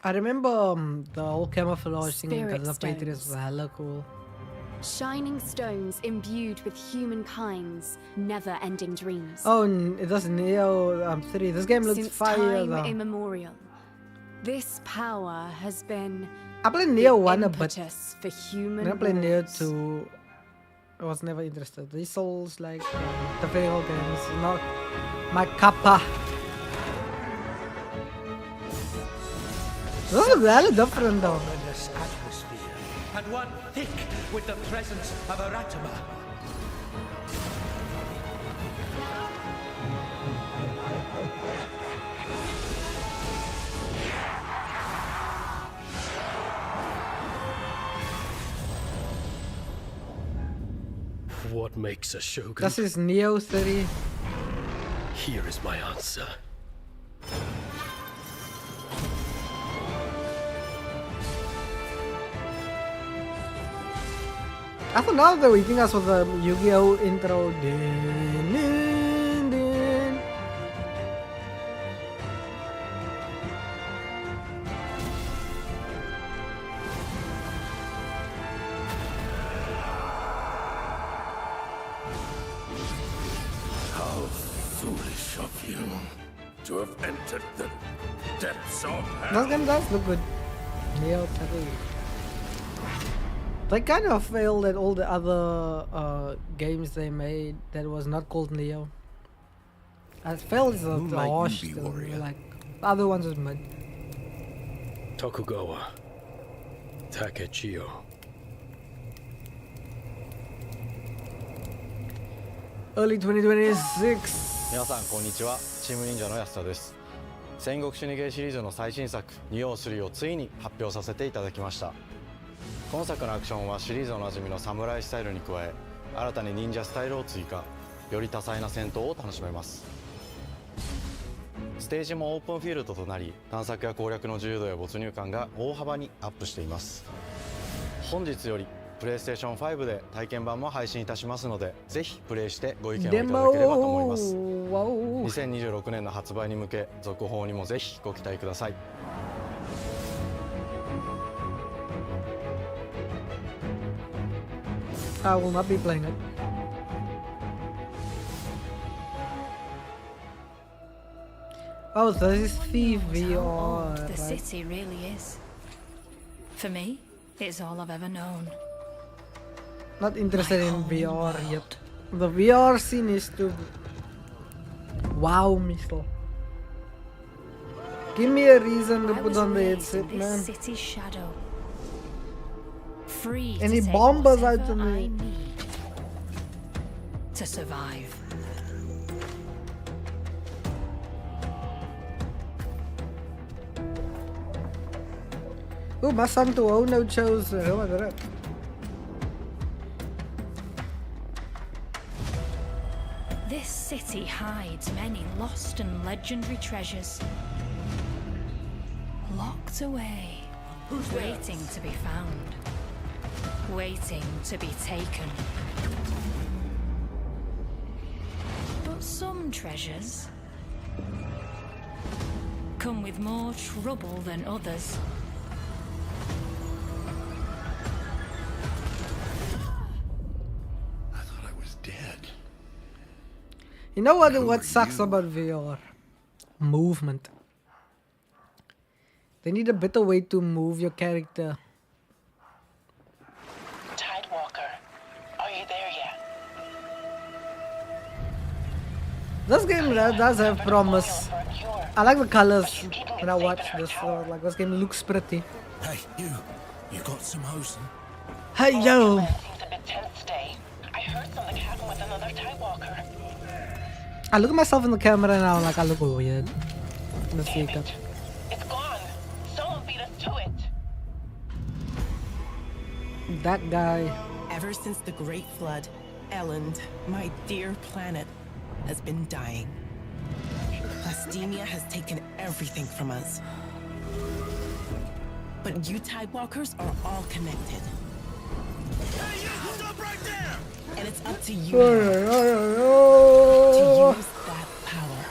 Speaker 1: I remember the whole camouflage thing in
Speaker 13: Spirit
Speaker 1: Casa Patriot was
Speaker 13: stones.
Speaker 1: hella cool.
Speaker 13: Shining stones imbued with humankind's never-ending dreams.
Speaker 1: Oh, it does Neo 3. This game looks
Speaker 13: Since
Speaker 1: fire
Speaker 13: time
Speaker 1: though.
Speaker 13: immemorial, this power has been
Speaker 1: I played Neo
Speaker 13: the
Speaker 1: 1 a bit.
Speaker 13: impetus for human
Speaker 1: When I played Neo
Speaker 13: wars.
Speaker 1: 2, I was never interested. These Souls, like the video games, not my kappa. This is really different though.
Speaker 10: Ominous atmosphere, and one thick with the presence of Aratama.
Speaker 19: What makes a shogun?
Speaker 1: Das ist Neo 3.
Speaker 19: Here is my answer.
Speaker 1: I thought now they were eating us with the Yu-Gi-Oh intro. Dun, dun, dun.
Speaker 10: How foolish of you to have entered the depths of hell.
Speaker 1: This game does look good. Neo 3. They kind of failed at all the other games they made that was not called Neo. I failed as the
Speaker 10: might you
Speaker 1: harsh,
Speaker 10: be,
Speaker 1: the-
Speaker 10: warrior?
Speaker 1: like the other ones was mid.
Speaker 19: Tokugawa Takechiyo.
Speaker 1: Early 2026.
Speaker 20: 皆さんこんにちは、チーム忍者の安田です。戦国死にゲーシリーズの最新作「ニオ3」をついに発表させていただきました。今作のアクションはシリーズおなじみのサムライスタイルに加え、新たに忍者スタイルを追加、より多彩な戦闘を楽しめます。ステージもオープンフィールドとなり、探索や攻略の自由度や没入感が大幅にアップしています。本日よりPlayStation 5で体験版も配信いたしますので、ぜひプレイしてご意見をいただければと思います。2026年の発売に向け、続報にもぜひご期待ください。
Speaker 1: I will not be playing it. Oh, this is Thief VR.
Speaker 12: The
Speaker 1: right?
Speaker 12: city really is. For me, it's all I've ever known.
Speaker 1: Not interested in VR yet. The VR scene is to wow me still. Give me a reason to
Speaker 12: I
Speaker 1: put
Speaker 12: was
Speaker 1: on the
Speaker 12: raised
Speaker 1: headset,
Speaker 12: in
Speaker 1: man.
Speaker 12: this city's shadow. Free
Speaker 1: And
Speaker 12: to
Speaker 1: he
Speaker 12: take
Speaker 1: bombers out
Speaker 12: whatever
Speaker 1: to me.
Speaker 12: I need to survive.
Speaker 1: Oh, my son to own no chose. Oh my god.
Speaker 12: This city hides many lost and legendary treasures. Locked away, waiting to be found, waiting to be taken. But some treasures come with more trouble than others.
Speaker 10: I thought I was dead.
Speaker 1: You know what sucks about VR? Movement. They need a better way to move your character.
Speaker 21: Tidewalker, are you there yet?
Speaker 1: This game does have promise. I like the colors when I watch this. Like this game looks pretty.
Speaker 10: Hey, you got some hosen?
Speaker 1: Hey yo!
Speaker 21: Seems a bit tense today. I heard something happen with another Tidewalker.
Speaker 1: I look at myself in the camera and I'm like, I look weird. Let's see.
Speaker 21: It's gone. Someone beat us to it.
Speaker 1: That guy.
Speaker 22: Ever since the Great Flood, Elland, my dear planet, has been dying. Plastemia has taken everything from us. But you Tidewalkers are all connected.
Speaker 10: Hey, you! Stop right there!
Speaker 22: And it's up to you now to use that power.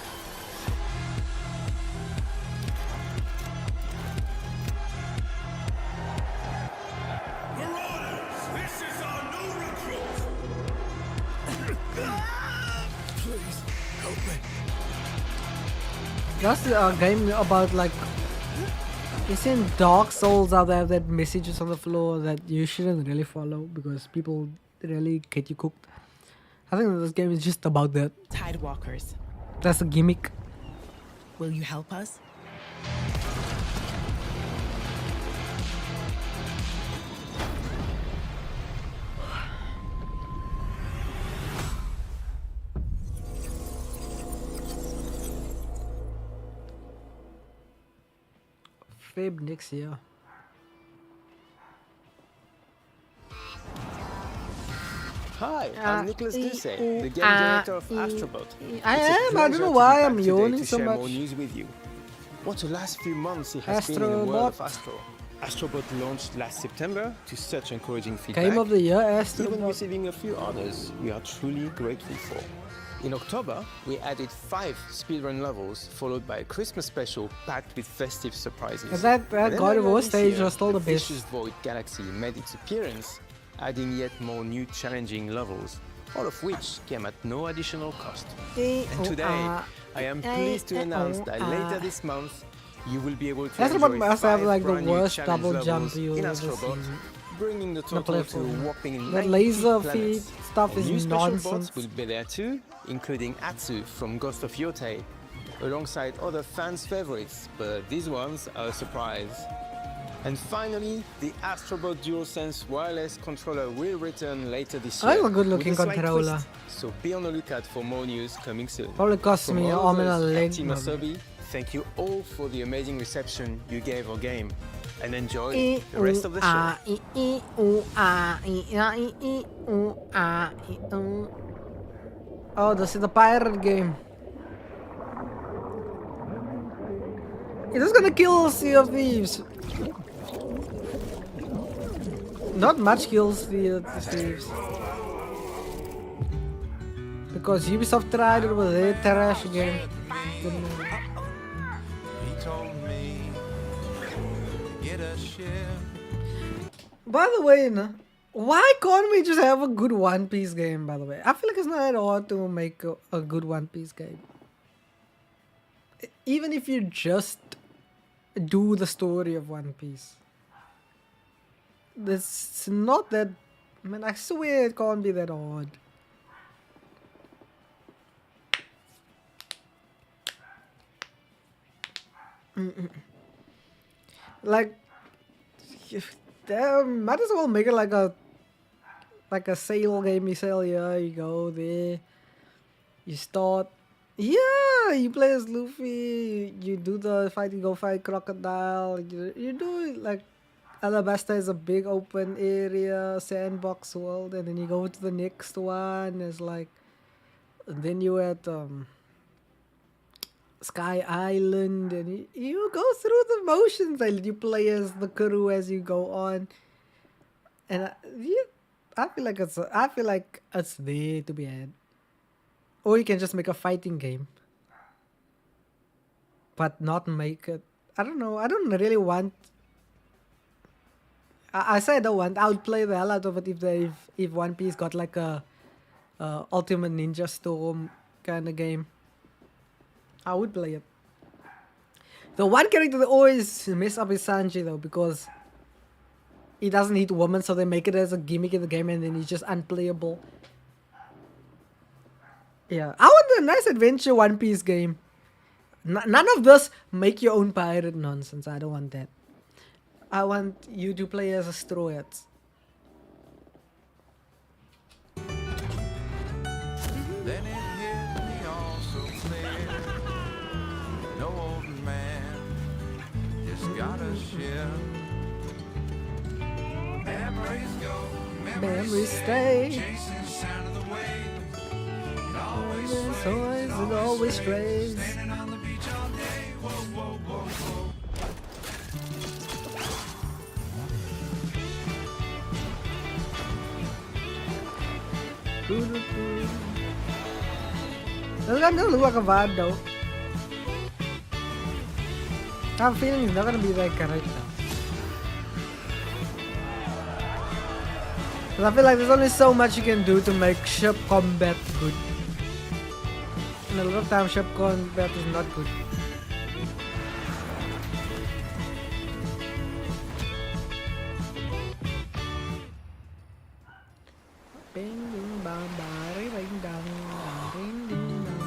Speaker 10: Marauders, this is our new recruit! Please, help me.
Speaker 1: That's a game about like. You seen Dark Souls out there that messages on the floor that you shouldn't really follow because people really get you cooked. I think this game is just about that.
Speaker 22: Tidewalkers,
Speaker 1: That's a gimmick.
Speaker 22: will you help us?
Speaker 1: Feb next year.
Speaker 23: Hi, I'm Nicholas Ducey, the game director of Astrobot.
Speaker 1: I
Speaker 23: It's a
Speaker 1: am. I don't
Speaker 23: pleasure
Speaker 1: know
Speaker 23: to be
Speaker 1: why
Speaker 23: back
Speaker 1: I'm
Speaker 23: today
Speaker 1: yawning
Speaker 23: to
Speaker 1: so
Speaker 23: share
Speaker 1: much.
Speaker 23: more news with you. What the last few months it has been in the world of
Speaker 1: Astrobot.
Speaker 23: Astro. Astrobot launched last September to such encouraging feedback.
Speaker 1: Game of the year,
Speaker 23: Even
Speaker 1: Astrobot.
Speaker 23: receiving a few honors we are truly grateful for. In October, we added 5 speedrun levels, followed by a Christmas special packed with festive surprises.
Speaker 1: And that
Speaker 23: Then
Speaker 1: God of
Speaker 23: earlier
Speaker 1: War
Speaker 23: this
Speaker 1: stage
Speaker 23: year,
Speaker 1: was still the best.
Speaker 23: Vicious Void Galaxy made its appearance, adding yet more new challenging levels, all of which came at no additional cost. And today, I am pleased to announce that later this month, you will be able to
Speaker 1: Astrobot
Speaker 23: enjoy
Speaker 1: must have
Speaker 23: 5
Speaker 1: like the
Speaker 23: brand new
Speaker 1: worst
Speaker 23: challenge
Speaker 1: double jump
Speaker 23: levels
Speaker 1: you
Speaker 23: in
Speaker 1: ever
Speaker 23: Astrobot,
Speaker 1: seen.
Speaker 23: bringing the
Speaker 1: The
Speaker 23: total to a
Speaker 1: platform.
Speaker 23: whopping
Speaker 1: The
Speaker 23: 90
Speaker 1: laser feet
Speaker 23: planets.
Speaker 1: stuff
Speaker 23: And
Speaker 1: is
Speaker 23: new special
Speaker 1: nonsense.
Speaker 23: bots will be there too, including Atsu from Ghost of Yotei, alongside other fans' favorites, but these ones are a surprise. And finally, the Astrobot DualSense wireless controller will return later this year.
Speaker 1: That's a good-looking
Speaker 23: with a slight
Speaker 1: controller.
Speaker 23: twist, so be on the lookout for more news coming soon.
Speaker 1: Probably cost
Speaker 23: From
Speaker 1: me an
Speaker 23: all
Speaker 1: arm
Speaker 23: of
Speaker 1: and a
Speaker 23: us at
Speaker 1: leg,
Speaker 23: Team
Speaker 1: maybe.
Speaker 23: Asobi, thank you all for the amazing reception you gave our game, and enjoy the rest of the show.
Speaker 1: Oh, this is the pirate game. It is gonna kill Sea of Thieves. Not much kills the Thieves. Because Ubisoft tried it with their trash game. Didn't work.
Speaker 24: He told me get a ship.
Speaker 1: By the way, why can't we just have a good One Piece game, by the way? I feel like it's not that hard to make a good One Piece game. Even if you just do the story of One Piece. It's not that... I mean, I swear it can't be that hard. Like... might as well make it like a sale game. You sell here, you go there, you start. Yeah, you play as Luffy. You do the fight. You go fight Crocodile. You do it like Alabasta is a big open area sandbox world, and then you go to the next one. It's like, and then you at Sky Island, and you go through the motions, and you play as the crew as you go on. And I feel like it's there to be had. Or you can just make a fighting game. but not make it. I don't know. I don't really want. I say I don't want. I would play the hell out of it if One Piece got like a Ultimate Ninja Storm kind of game. I would play it. The one character that always mess up is Sanji though, because he doesn't hit women, so they make it as a gimmick in the game, and then he's just unplayable. Yeah, I want a nice adventure One Piece game. None of this make your own pirate nonsense. I don't want that. I want you to play as a Straw Hats.
Speaker 24: Then it hit me all so clear. No old man just got a ship. Memories go,
Speaker 1: Memories stay.
Speaker 24: chasing the sound of the waves. It always
Speaker 1: Always and always strays.
Speaker 24: standing on the beach all day. Whoa, whoa, whoa, whoa.
Speaker 1: This guy doesn't look like a vibe though. I have a feeling he's not gonna be that character. Cause I feel like there's only so much you can do to make ship combat good. And a lot of times ship combat is not good. Bing ding bang bang ding dong ding ding dong.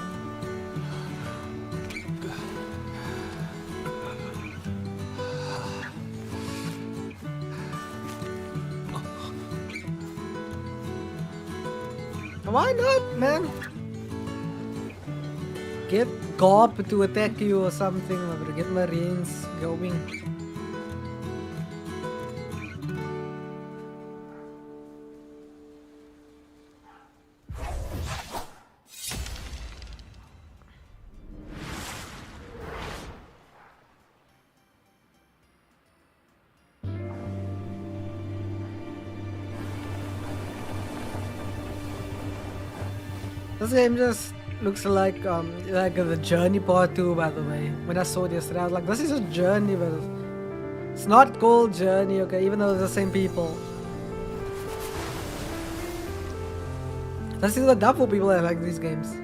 Speaker 1: Why not, man? Get Gob to attack you or something, or get Marines going. This game just looks like the Journey Part 2, by the way. When I saw it yesterday, I was like, this is a Journey, but it's not called Journey, okay, even though it's the same people. This is the dub for people that like these games.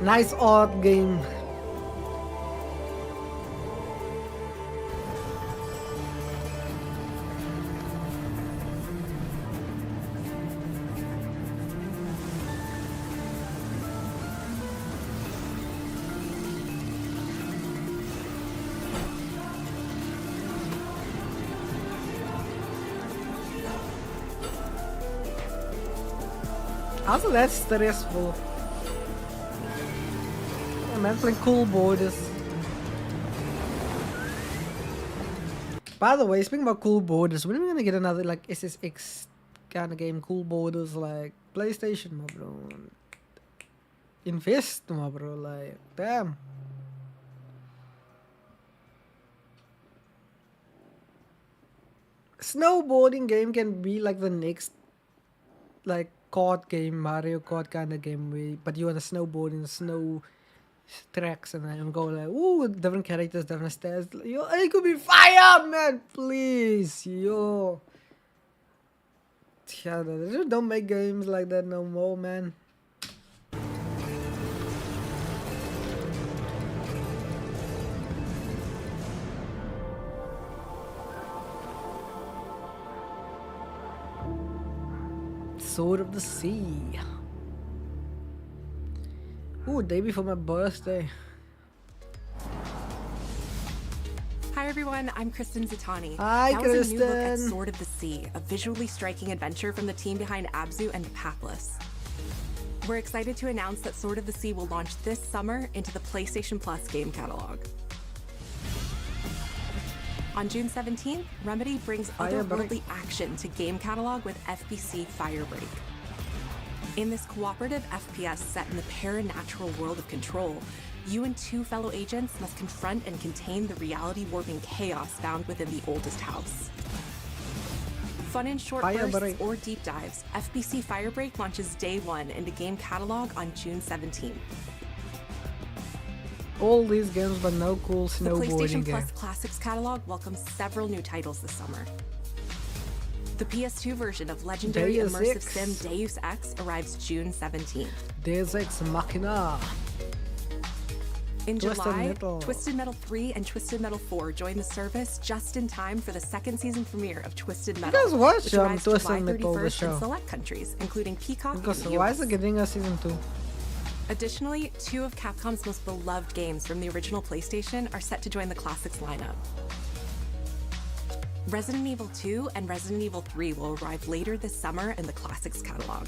Speaker 1: Nice art game. Also, that's stressful. Yeah, man, playing cool borders. By the way, speaking about cool borders, when are we gonna get another like SSX kind of game? Cool borders like PlayStation, my bro. Invest, my bro. Like, damn. Snowboarding game can be like the next like kart game, Mario Kart kind of game, but you on a snowboard in snow tracks and then go like, ooh, different characters, different stats. Yo, it could be fire, man, please, yo. Yeah, they just don't make games like that no more, man. Sword of the Sea. Ooh, day before my birthday.
Speaker 3: Hi everyone, I'm Kristen Zatani.
Speaker 1: Hi,
Speaker 3: that was a new look at
Speaker 1: Kristen.
Speaker 3: Sword of the Sea, a visually striking adventure from the team behind Abzu and Pathless. We're excited to announce that Sword of the Sea will launch this summer into the PlayStation Plus game catalog. On June 17th, Remedy brings otherworldly action to game catalog with FBC Firebreak. In this cooperative FPS set in the paranatural world of Control, you and 2 fellow agents must confront and contain the reality-warping chaos found within the oldest house. Fun in short bursts or deep dives, FBC Firebreak launches day 1 in the game catalog on June 17th.
Speaker 1: All these games, but no cool
Speaker 3: The
Speaker 1: snowboarding
Speaker 3: PlayStation
Speaker 1: game.
Speaker 3: Plus Classics catalog welcomes several new titles this summer. The PS2 version of legendary
Speaker 1: Deus
Speaker 3: immersive
Speaker 1: Ex.
Speaker 3: sim Deus Ex arrives June 17th.
Speaker 1: Deus Ex Machina.
Speaker 3: In
Speaker 1: Twisted
Speaker 3: July,
Speaker 1: Metal.
Speaker 3: Twisted Metal 3 and Twisted Metal 4 join the service just in time for the second season premiere of Twisted Metal,
Speaker 1: guys watch,
Speaker 3: which arrives
Speaker 1: Twisted
Speaker 3: July
Speaker 1: Metal, the
Speaker 3: 31st
Speaker 1: show?
Speaker 3: in select countries, including Peacock
Speaker 1: Because
Speaker 3: and the
Speaker 1: why
Speaker 3: US.
Speaker 1: is it getting a season 2?
Speaker 3: Additionally, 2 of Capcom's most beloved games from the original PlayStation are set to join the Classics lineup. Resident Evil 2 and Resident Evil 3 will arrive later this summer in the Classics catalog.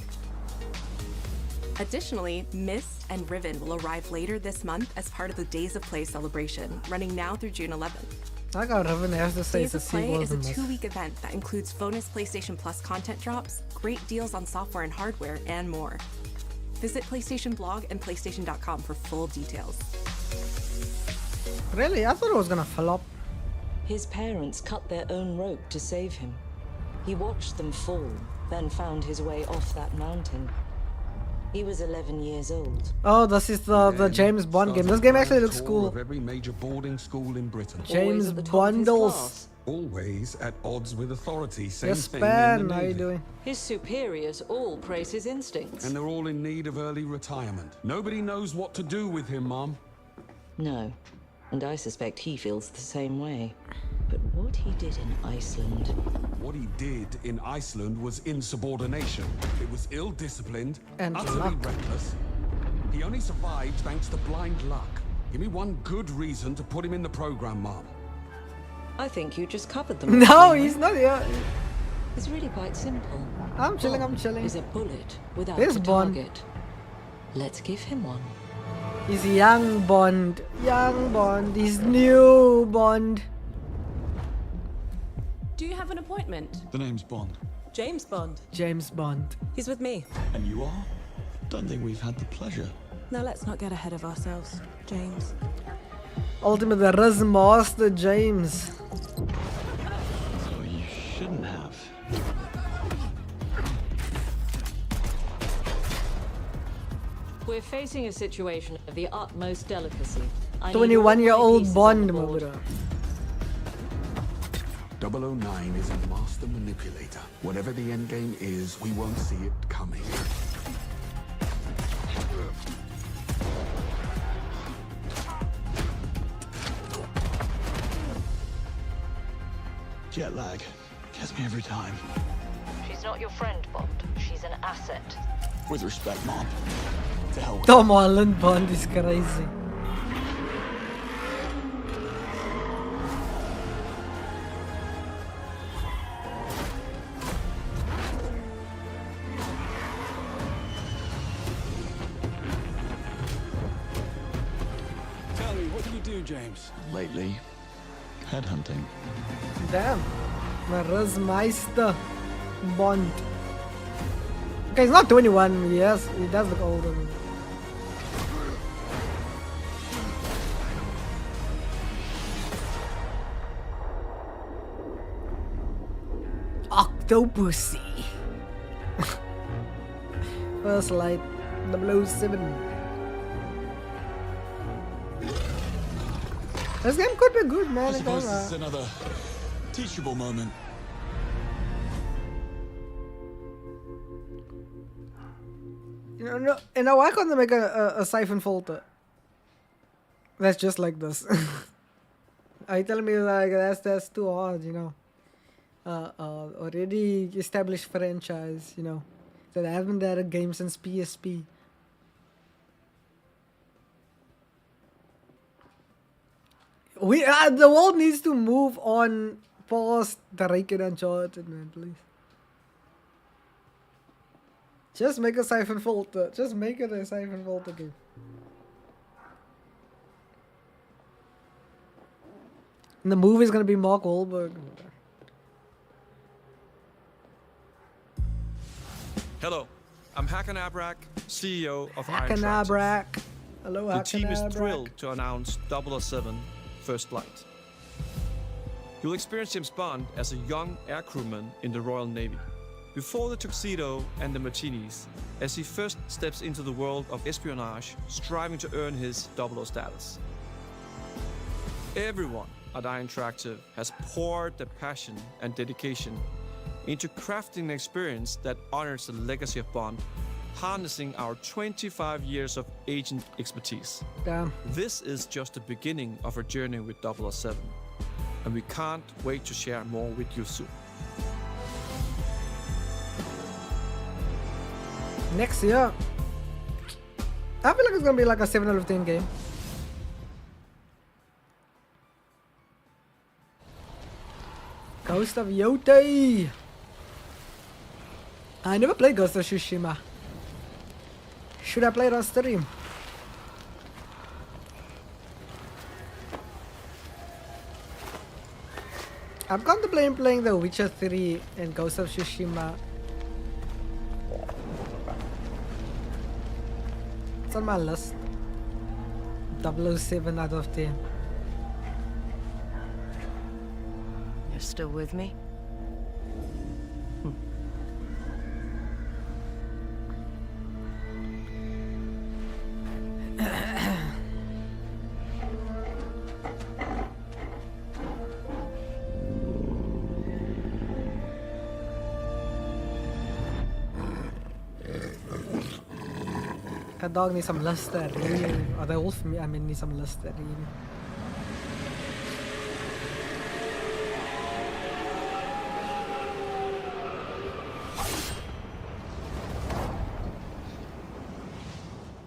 Speaker 3: Additionally, Myst and Riven will arrive later this month as part of the Days of Play celebration, running now through June 11th.
Speaker 1: I got Riven has to say
Speaker 3: Days
Speaker 1: it's a
Speaker 3: of Play
Speaker 1: sequel
Speaker 3: is a
Speaker 1: to this.
Speaker 3: 2-week event that includes bonus PlayStation Plus content drops, great deals on software and hardware, and more. Visit PlayStation Blog and PlayStation.com for full details.
Speaker 1: Really? I thought it was gonna flop.
Speaker 2: His parents cut their own rope to save him. He watched them fall, then found his way off that mountain. He was 11 years old.
Speaker 1: Oh, this is the James Bond game. This game actually looks cool.
Speaker 4: Of every major boarding school in Britain.
Speaker 1: James Bundles.
Speaker 4: Always at odds with authority. Same thing in
Speaker 1: Span,
Speaker 4: the
Speaker 1: how you
Speaker 4: Navy.
Speaker 1: doing?
Speaker 2: His superiors all praise his instincts.
Speaker 4: And they're all in need of early retirement. Nobody knows what to do with him, Mom.
Speaker 2: No, and I suspect he feels the same way. But what he did in Iceland...
Speaker 4: What he did in Iceland was insubordination. It was ill-disciplined,
Speaker 1: And
Speaker 4: utterly
Speaker 1: luck.
Speaker 4: reckless. He only survived thanks to blind luck. Give me one good reason to put him in the program, Mom.
Speaker 2: I think you just covered them.
Speaker 1: No, he's not here.
Speaker 2: It's really quite simple.
Speaker 1: I'm chilling, I'm chilling.
Speaker 2: Is a bullet without
Speaker 1: There's
Speaker 2: a
Speaker 1: Bond.
Speaker 2: target. Let's give him one.
Speaker 1: He's young Bond. Young Bond. He's new Bond.
Speaker 7: Do you have an appointment?
Speaker 9: The name's Bond.
Speaker 7: James Bond.
Speaker 1: James Bond.
Speaker 7: He's with me.
Speaker 9: And you are? Don't think we've had the pleasure.
Speaker 7: Now let's not get ahead of ourselves, James.
Speaker 1: Ultimate Riz Master James.
Speaker 9: So you shouldn't have.
Speaker 2: We're facing a situation of the utmost delicacy. I need
Speaker 1: 21-year-old
Speaker 2: all my
Speaker 1: Bond,
Speaker 2: pieces on
Speaker 1: my
Speaker 2: board.
Speaker 1: brother.
Speaker 4: 009 is a master manipulator. Whatever the end game is, we won't see it coming.
Speaker 9: Jet lag. Gets me every time.
Speaker 2: She's not your friend, Bond. She's an asset.
Speaker 9: With respect, Mom. To hell with
Speaker 1: Tom Holland Bond is crazy.
Speaker 9: Tell me, what do you do, James? Lately, headhunting.
Speaker 1: Damn. My Riz Meister Bond. Okay, he's not 21. Yes, he does look older. Octopussy. First Light 007. This game could be good, man.
Speaker 9: I
Speaker 1: It
Speaker 9: suppose
Speaker 1: don't,
Speaker 9: this is another teachable moment.
Speaker 1: You know, why can't they make a siphon filter that's just like this? Are you telling me like that's too hard, you know? Already established franchise, you know, that haven't had a game since PSP. The world needs to move on past the Raken Uncharted, man, please. Just make a siphon filter. Just make it a siphon filter game. And the movie's gonna be Mark Wahlberg.
Speaker 25: Hello, I'm Hakan Abrak, CEO of Iron Tractors.
Speaker 1: Hakanabrak. Hello,
Speaker 5: the team is thrilled to announce 007 First Flight. You'll experience James Bond as a young air crewman in the Royal Navy. Before the tuxedo and the martinis, as he first steps into the world of espionage, striving to earn his 00 status. Everyone at IO Interactive has poured their passion and dedication into crafting an experience that honors the legacy of Bond, harnessing our 25 years of agent expertise.
Speaker 1: Damn.
Speaker 5: This is just the beginning of our journey with 007, and we can't wait to share more with you soon.
Speaker 1: Next year, I feel like it's gonna be like a 7 out of 10 game. Ghost of Yotei. I never played Ghost of Tsushima. Should I play it on stream? I'm contemplating playing The Witcher 3 and Ghost of Tsushima. It's on my list. 007 out of 10.
Speaker 2: You're still with me?
Speaker 1: That dog needs some Listerine. Or the wolf, I mean, needs some Listerine.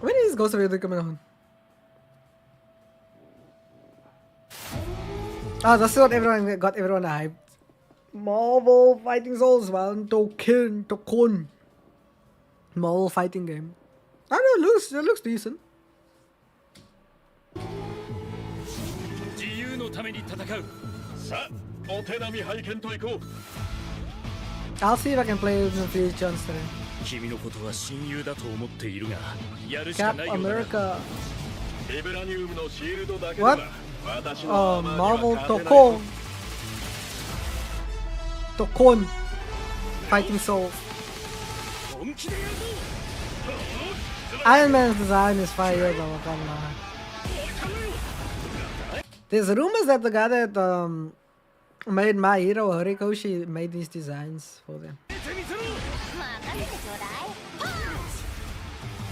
Speaker 1: When is Ghost of Yotei coming on? Ah, that's what everyone got everyone hyped. Marvel Fighting Souls 1 Tokun. Marvel fighting game. I don't know, it looks decent. I'll see if I can play with the future on stream. Cap America. What? Oh, Marvel Tokon. Fighting Souls. Iron Man's design is fire though, I can't lie. There's rumors that the guy that made My Hero, Horikoshi, made these designs for them.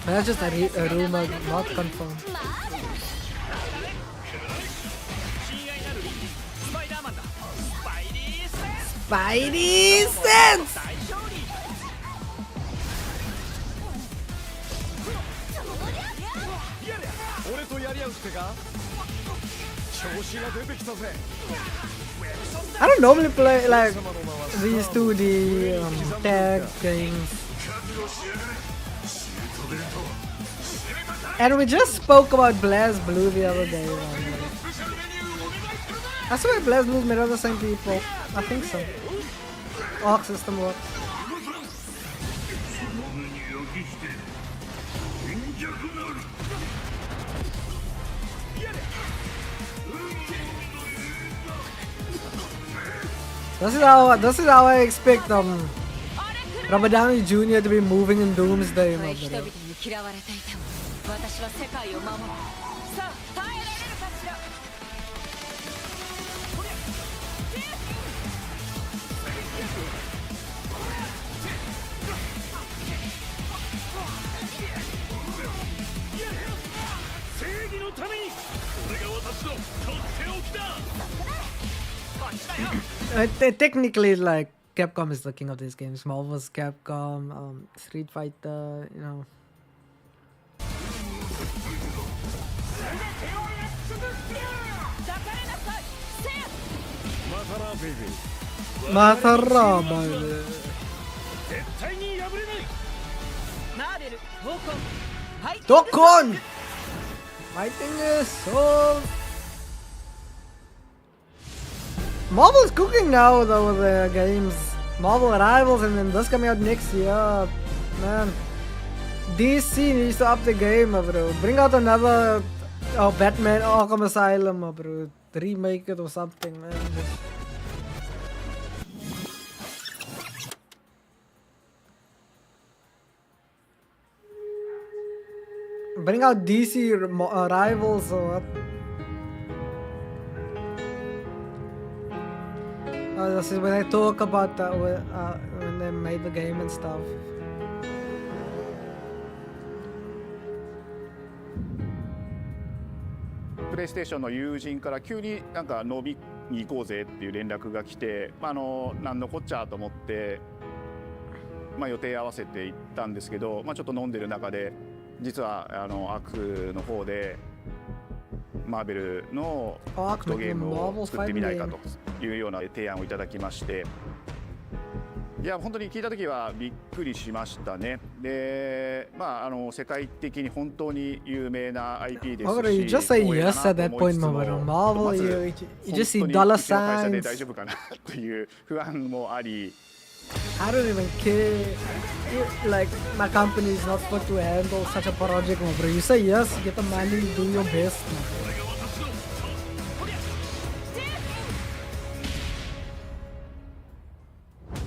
Speaker 1: That's just a rumor, not confirmed. Spidey sense! I don't normally play like these 2D tag games. And we just spoke about BlazBlue the other day. I swear BlazBlue is made of the same people. I think so. Arc System works. This is how I expect Robert Downey Jr. to be moving in Doomsday. Technically, like Capcom is the king of these games. Marvel's Capcom, Street Fighter, you know. Matara, baby. Dokon! Fighting is so. Marvel's cooking now though with the games. Marvel Rivals and then this coming out next year. Man. DC needs to up the game, bro. Bring out another Batman Arkham Asylum, bro. Remake it or something, man. Bring out DC rivals or what? This is when I talk about that when they made the game and stuff.
Speaker 8: PlayStation の友人から急になんか飲みに行こうぜっていう連絡が来て、なんのこっちゃと思って、予定合わせて行ったんですけど、ちょっと飲んでる中で実はアクの方でマーベルの格闘ゲームを作ってみないかというような提案をいただきまして、いや本当に聞いた時はびっくりしましたね。で、世界的に本当に有名な IP ですし、
Speaker 1: you just say yes at that point, Marvel. You just see dollar signs.
Speaker 8: 大丈夫かなという不安もあり。
Speaker 1: I don't even care. Like, my company is not supposed to handle such a project, bro. You say yes, get the money, do your best, bro.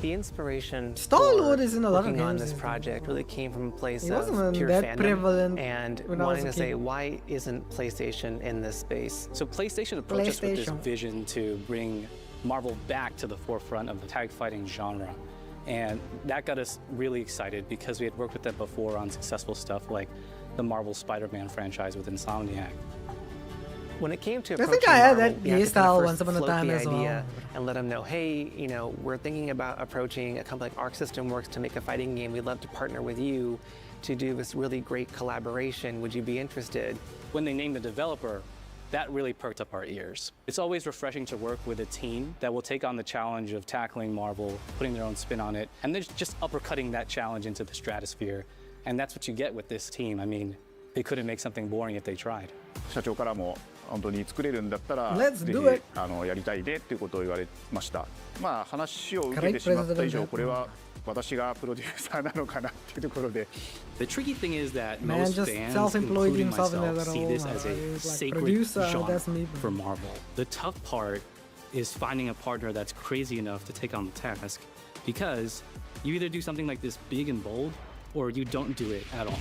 Speaker 11: The inspiration
Speaker 1: Star-Lord is in a lot of
Speaker 11: working on
Speaker 1: games,
Speaker 11: this project really came from a place
Speaker 1: He
Speaker 11: of
Speaker 1: wasn't
Speaker 11: pure
Speaker 1: that
Speaker 11: fandom
Speaker 1: prevalent
Speaker 11: and
Speaker 1: when I was
Speaker 11: wanting
Speaker 1: a
Speaker 11: to say,
Speaker 1: kid.
Speaker 11: why isn't PlayStation in this space?
Speaker 14: So PlayStation approached us with this
Speaker 1: PlayStation.
Speaker 14: vision to bring Marvel back to the forefront of the tag fighting genre. And that got us really excited because we had worked with them before on successful stuff like the Marvel Spider-Man franchise with Insomniac.
Speaker 11: When it came to
Speaker 1: I think
Speaker 11: approaching
Speaker 1: I had
Speaker 11: Marvel,
Speaker 1: that
Speaker 11: you had to
Speaker 1: style
Speaker 11: kind of
Speaker 1: once
Speaker 11: first
Speaker 1: upon a
Speaker 11: float
Speaker 1: time
Speaker 11: the
Speaker 1: as well.
Speaker 11: idea and let them know, hey, we're thinking about approaching a company like Arc System Works to make a fighting game. We'd love to partner with you to do this really great collaboration. Would you be interested?
Speaker 14: When they named the developer, that really perked up our ears. It's always refreshing to work with a team that will take on the challenge of tackling Marvel, putting their own spin on it, and then just uppercutting that challenge into the stratosphere. And that's what you get with this team. I mean, they couldn't make something boring if they tried.
Speaker 8: 社長からも本当に作れるんだったら
Speaker 1: Let's
Speaker 8: ぜ
Speaker 1: do it.
Speaker 8: ひやりたいねっていうことを言われました。話を受けてしまった以上これは私がプロデューサーなのかなっていうところで。
Speaker 14: The tricky thing is that
Speaker 1: Man
Speaker 14: most
Speaker 1: just
Speaker 14: fans,
Speaker 1: self-employed
Speaker 14: including
Speaker 1: himself in
Speaker 14: myself,
Speaker 1: that
Speaker 14: see
Speaker 1: role,
Speaker 14: this
Speaker 1: man.
Speaker 14: as a
Speaker 1: He's like
Speaker 14: sacred
Speaker 1: producer,
Speaker 14: genre
Speaker 1: that's me, bro.
Speaker 14: for Marvel. The tough part is finding a partner that's crazy enough to take on the task, because you either do something like this big and bold, or you don't do it at all.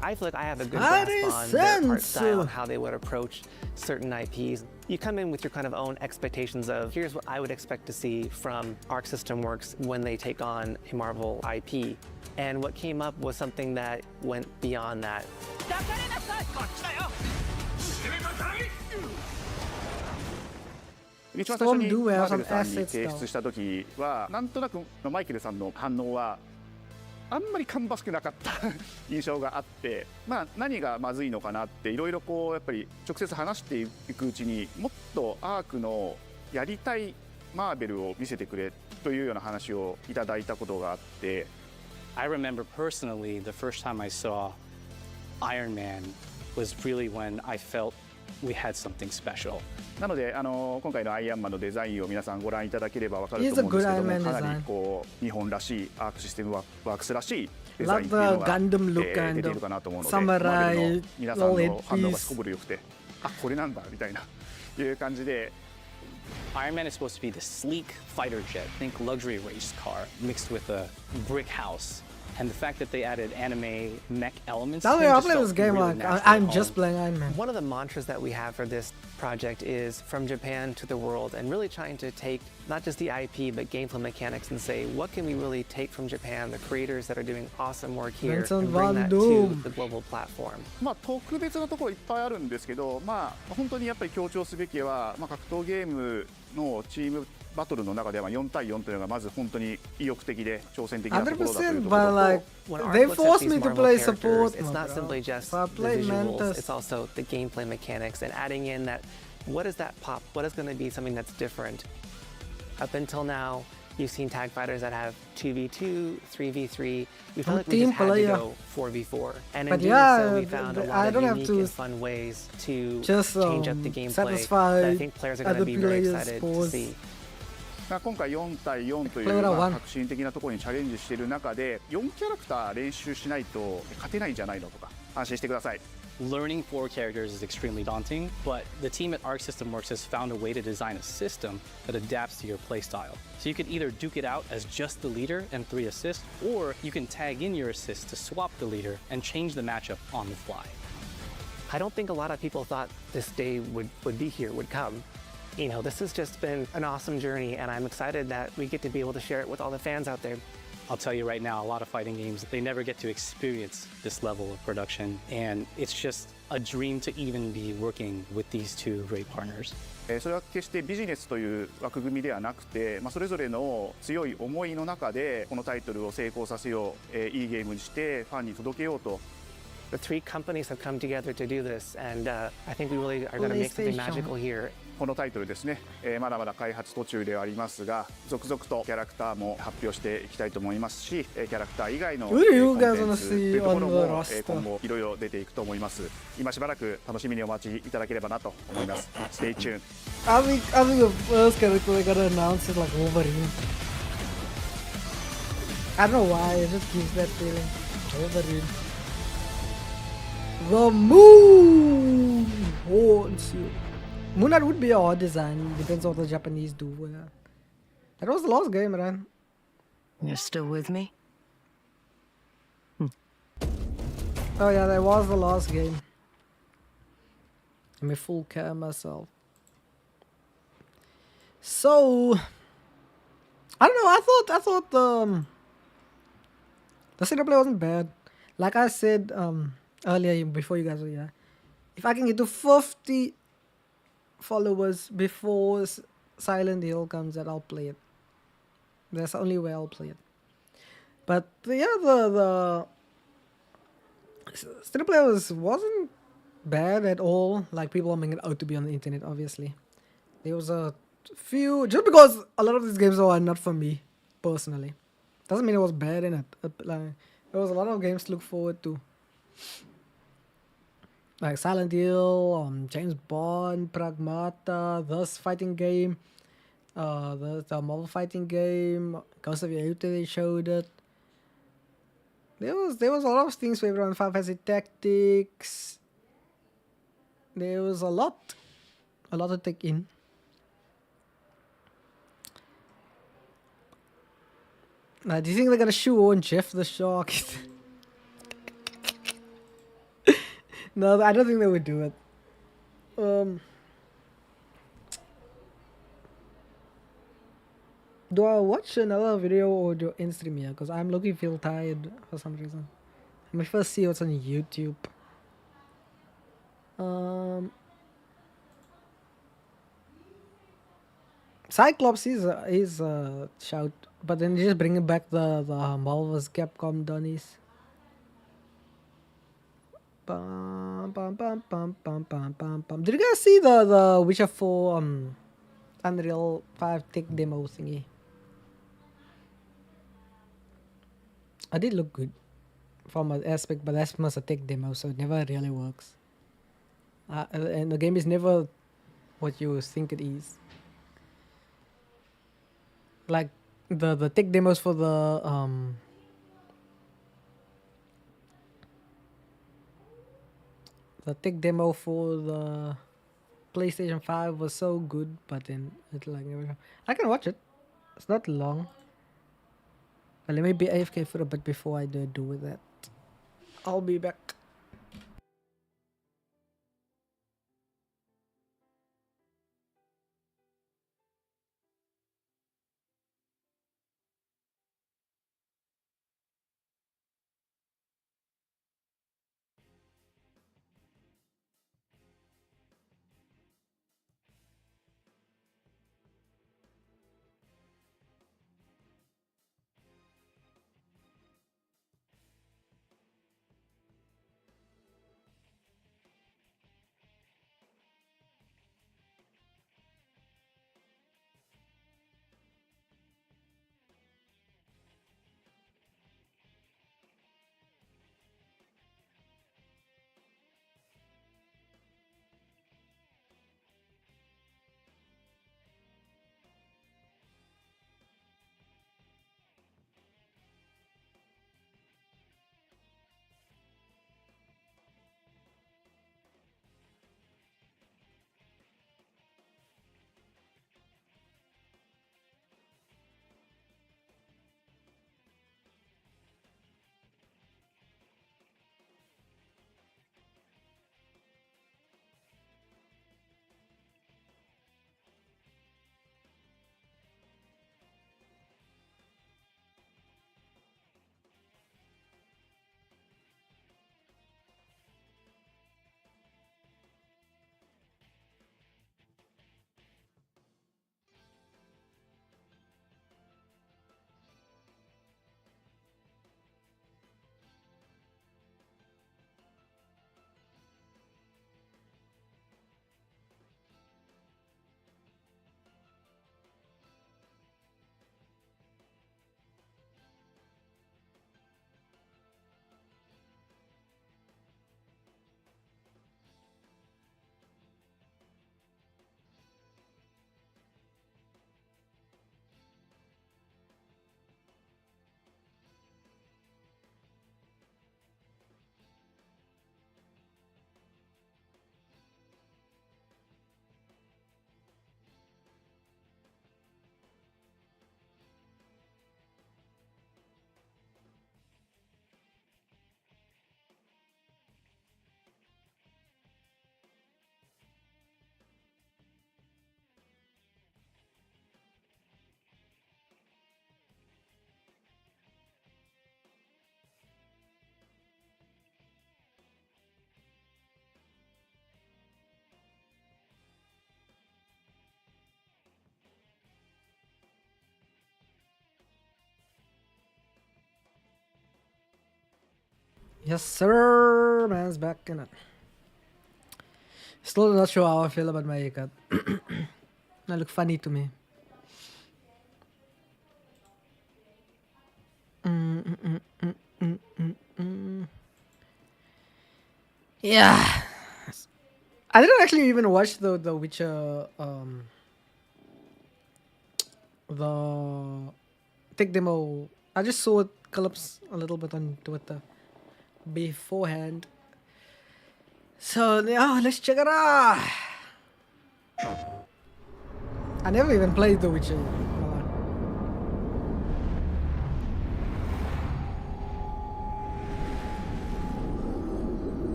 Speaker 11: I feel like I have a good grasp on their art style and how they would approach certain IPs. You come in with your kind of own expectations of, here's what I would expect to see from Arc System Works when they take on a Marvel IP. And what came up was something that went beyond that.
Speaker 1: Storm do have some
Speaker 8: マーベルさんに
Speaker 1: assets
Speaker 8: 提出した時はなんとなくマイケルさんの反応はあんまり芳しくなかった印象があって、何がまずいのかなっていろいろやっぱり直接話していくうちにもっとアークのやりたいマーベルを見せてくれというような話をいただいたことがあって。
Speaker 14: I remember personally the first time I saw Iron Man was really when I felt we had something special.
Speaker 8: なので今回のアイアンマンのデザインを皆さんご覧いただければわかると思うんですけども、かなり日本らしいアークシステムワークスらしいデザインっていうのが出ているかなと思うので、マーベルの皆さんの反応がすこぶる良くて、これなんだみたいないう感じで。
Speaker 14: Iron Man is supposed to be the sleek fighter jet, think luxury race car mixed with a brick house. And the fact that they added anime mech elements.
Speaker 1: That way I play this game like I'm just playing Iron Man.
Speaker 11: One of the mantras that we have for this project is from Japan to the world, and really trying to take not just the IP but gameplay mechanics and say what can we really take from Japan, the creators that are doing awesome work here, and bring that to the global platform.
Speaker 8: 特別なところいっぱいあるんですけど、本当にやっぱり強調すべきは、格闘ゲームのチームバトルの中では4対4というのがまず本当に意欲的で挑戦的なところだというところと、
Speaker 1: 100%, but they forced me to play support.
Speaker 11: It's not simply just the visuals, it's also the gameplay mechanics and adding in that what is that pop? What is going to be something that's different? Up until now, you've seen tag fighters that have 2v2, 3v3. We felt like we just had to go 4v4. And in doing so, we found a lot of unique and fun ways to change up the gameplay that I think players are going to be very excited to see.
Speaker 8: 今回4対4という、革新的なところにチャレンジしている中で4キャラクター練習しないと勝てないんじゃないのとか安心してください。
Speaker 14: Learning 4 characters is extremely daunting, but the team at Arc System Works has found a way to design a system that adapts to your playstyle. So you can either duke it out as just the leader and 3 assists, or you can tag in your assists to swap the leader and change the matchup on the fly.
Speaker 11: I don't think a lot of people thought this day would be here, would come. You know, this has just been an awesome journey, and I'm excited that we get to be able to share it with all the fans out there.
Speaker 14: I'll tell you right now, a lot of fighting games, they never get to experience this level of production, and it's just a dream to even be working with these two great partners.
Speaker 8: それは決してビジネスという枠組みではなくて、それぞれの強い思いの中でこのタイトルを成功させよう、いいゲームにしてファンに届けようと。
Speaker 11: The 3 companies have come together to do this, and I think we really are going to make something magical here.
Speaker 8: このタイトルですね、まだまだ開発途中ではありますが、続々とキャラクターも発表していきたいと思いますし、キャラクター以外のコンテンツというところも今後いろいろ出ていくと思います。今しばらく楽しみにお待ちいただければなと思います。Stay tuned.
Speaker 1: I think the first character they gotta announce is like Wolverine. I don't know why, it just gives that feeling. Wolverine. The moon haunts you. Moon Knight would be a odd design, depends on what the Japanese do with that. That was the last game, man.
Speaker 2: You're still with me?
Speaker 1: Oh yeah, that was the last game. Let me full care myself. So I don't know, I thought the single play wasn't bad. Like I said earlier before you guys were here, if I can get to 50 followers before Silent Hill comes out, I'll play it. That's the only way I'll play it. But yeah, the single player wasn't bad at all. Like people are making it out to be on the internet. Obviously, there was a few, just because a lot of these games are not for me personally, doesn't mean it was bad in it. Like there was a lot of games to look forward to. Like Silent Hill, James Bond, Pragmata, this fighting game, the Marvel fighting game, Ghost of Yotei, they showed it. There was a lot of things for everyone. Final Fantasy Tactics. There was a lot to take in. Now, do you think they're gonna shoehorn Jeff the Shark? No, I don't think they would do it. Do I watch another video or do I in-stream here? Because I'm looking feel tired for some reason. Let me first see what's on YouTube. Cyclops is a shout, but then just bringing back the Marvel vs. Capcom Donnies. Bum, bum, bum, bum, bum, bum, bum, bum. Did you guys see the Witcher 4 Unreal 5 tech demo thingy? I did look good from an aspect, but that's must a tech demo, so it never really works. And the game is never what you think it is. Like the tech demos for the tech demo for the PlayStation 5 was so good, but then it like never. I can watch it. It's not long. But let me be AFK for a bit before I do with that. I'll be back. Yes, sir. Man's back in it. Still not sure how I feel about my haircut. That look funny to me. Yeah. I didn't actually even watch the Witcher the tech demo. I just saw it clips a little bit on Twitter beforehand. So yeah, let's check it out. I never even played The Witcher.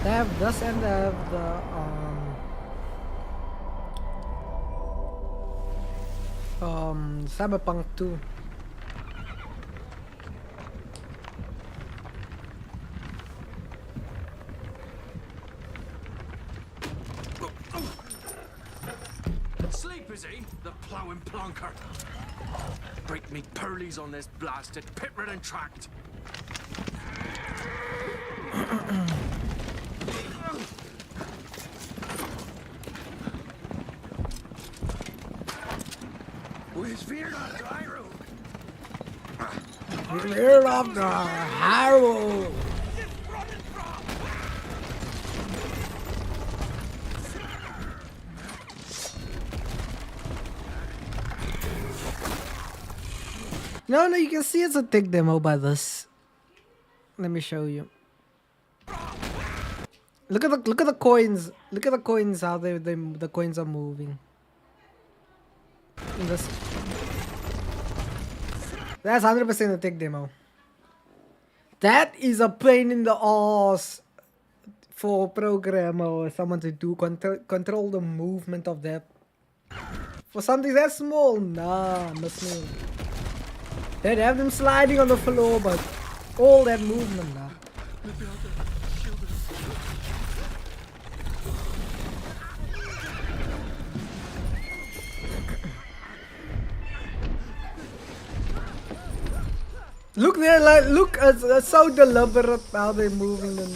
Speaker 1: They have this and they have the Cyberpunk 2.
Speaker 15: Sleep, is he? The ploughing plonker. Break me pearlies on this blasted pit-ridden tract. We's veered off the high road.
Speaker 1: We veered off the high road. No, you can see it's a tech demo by this. Let me show you. Look at the coins. Look at the coins. How the coins are moving. That's 100% a tech demo. That is a pain in the ass for a programmer or someone to do control the movement of that. For something that small, nah, miss me. They'd have them sliding on the floor, but all that movement, nah. Look there, like, look, it's so deliberate how they're moving them.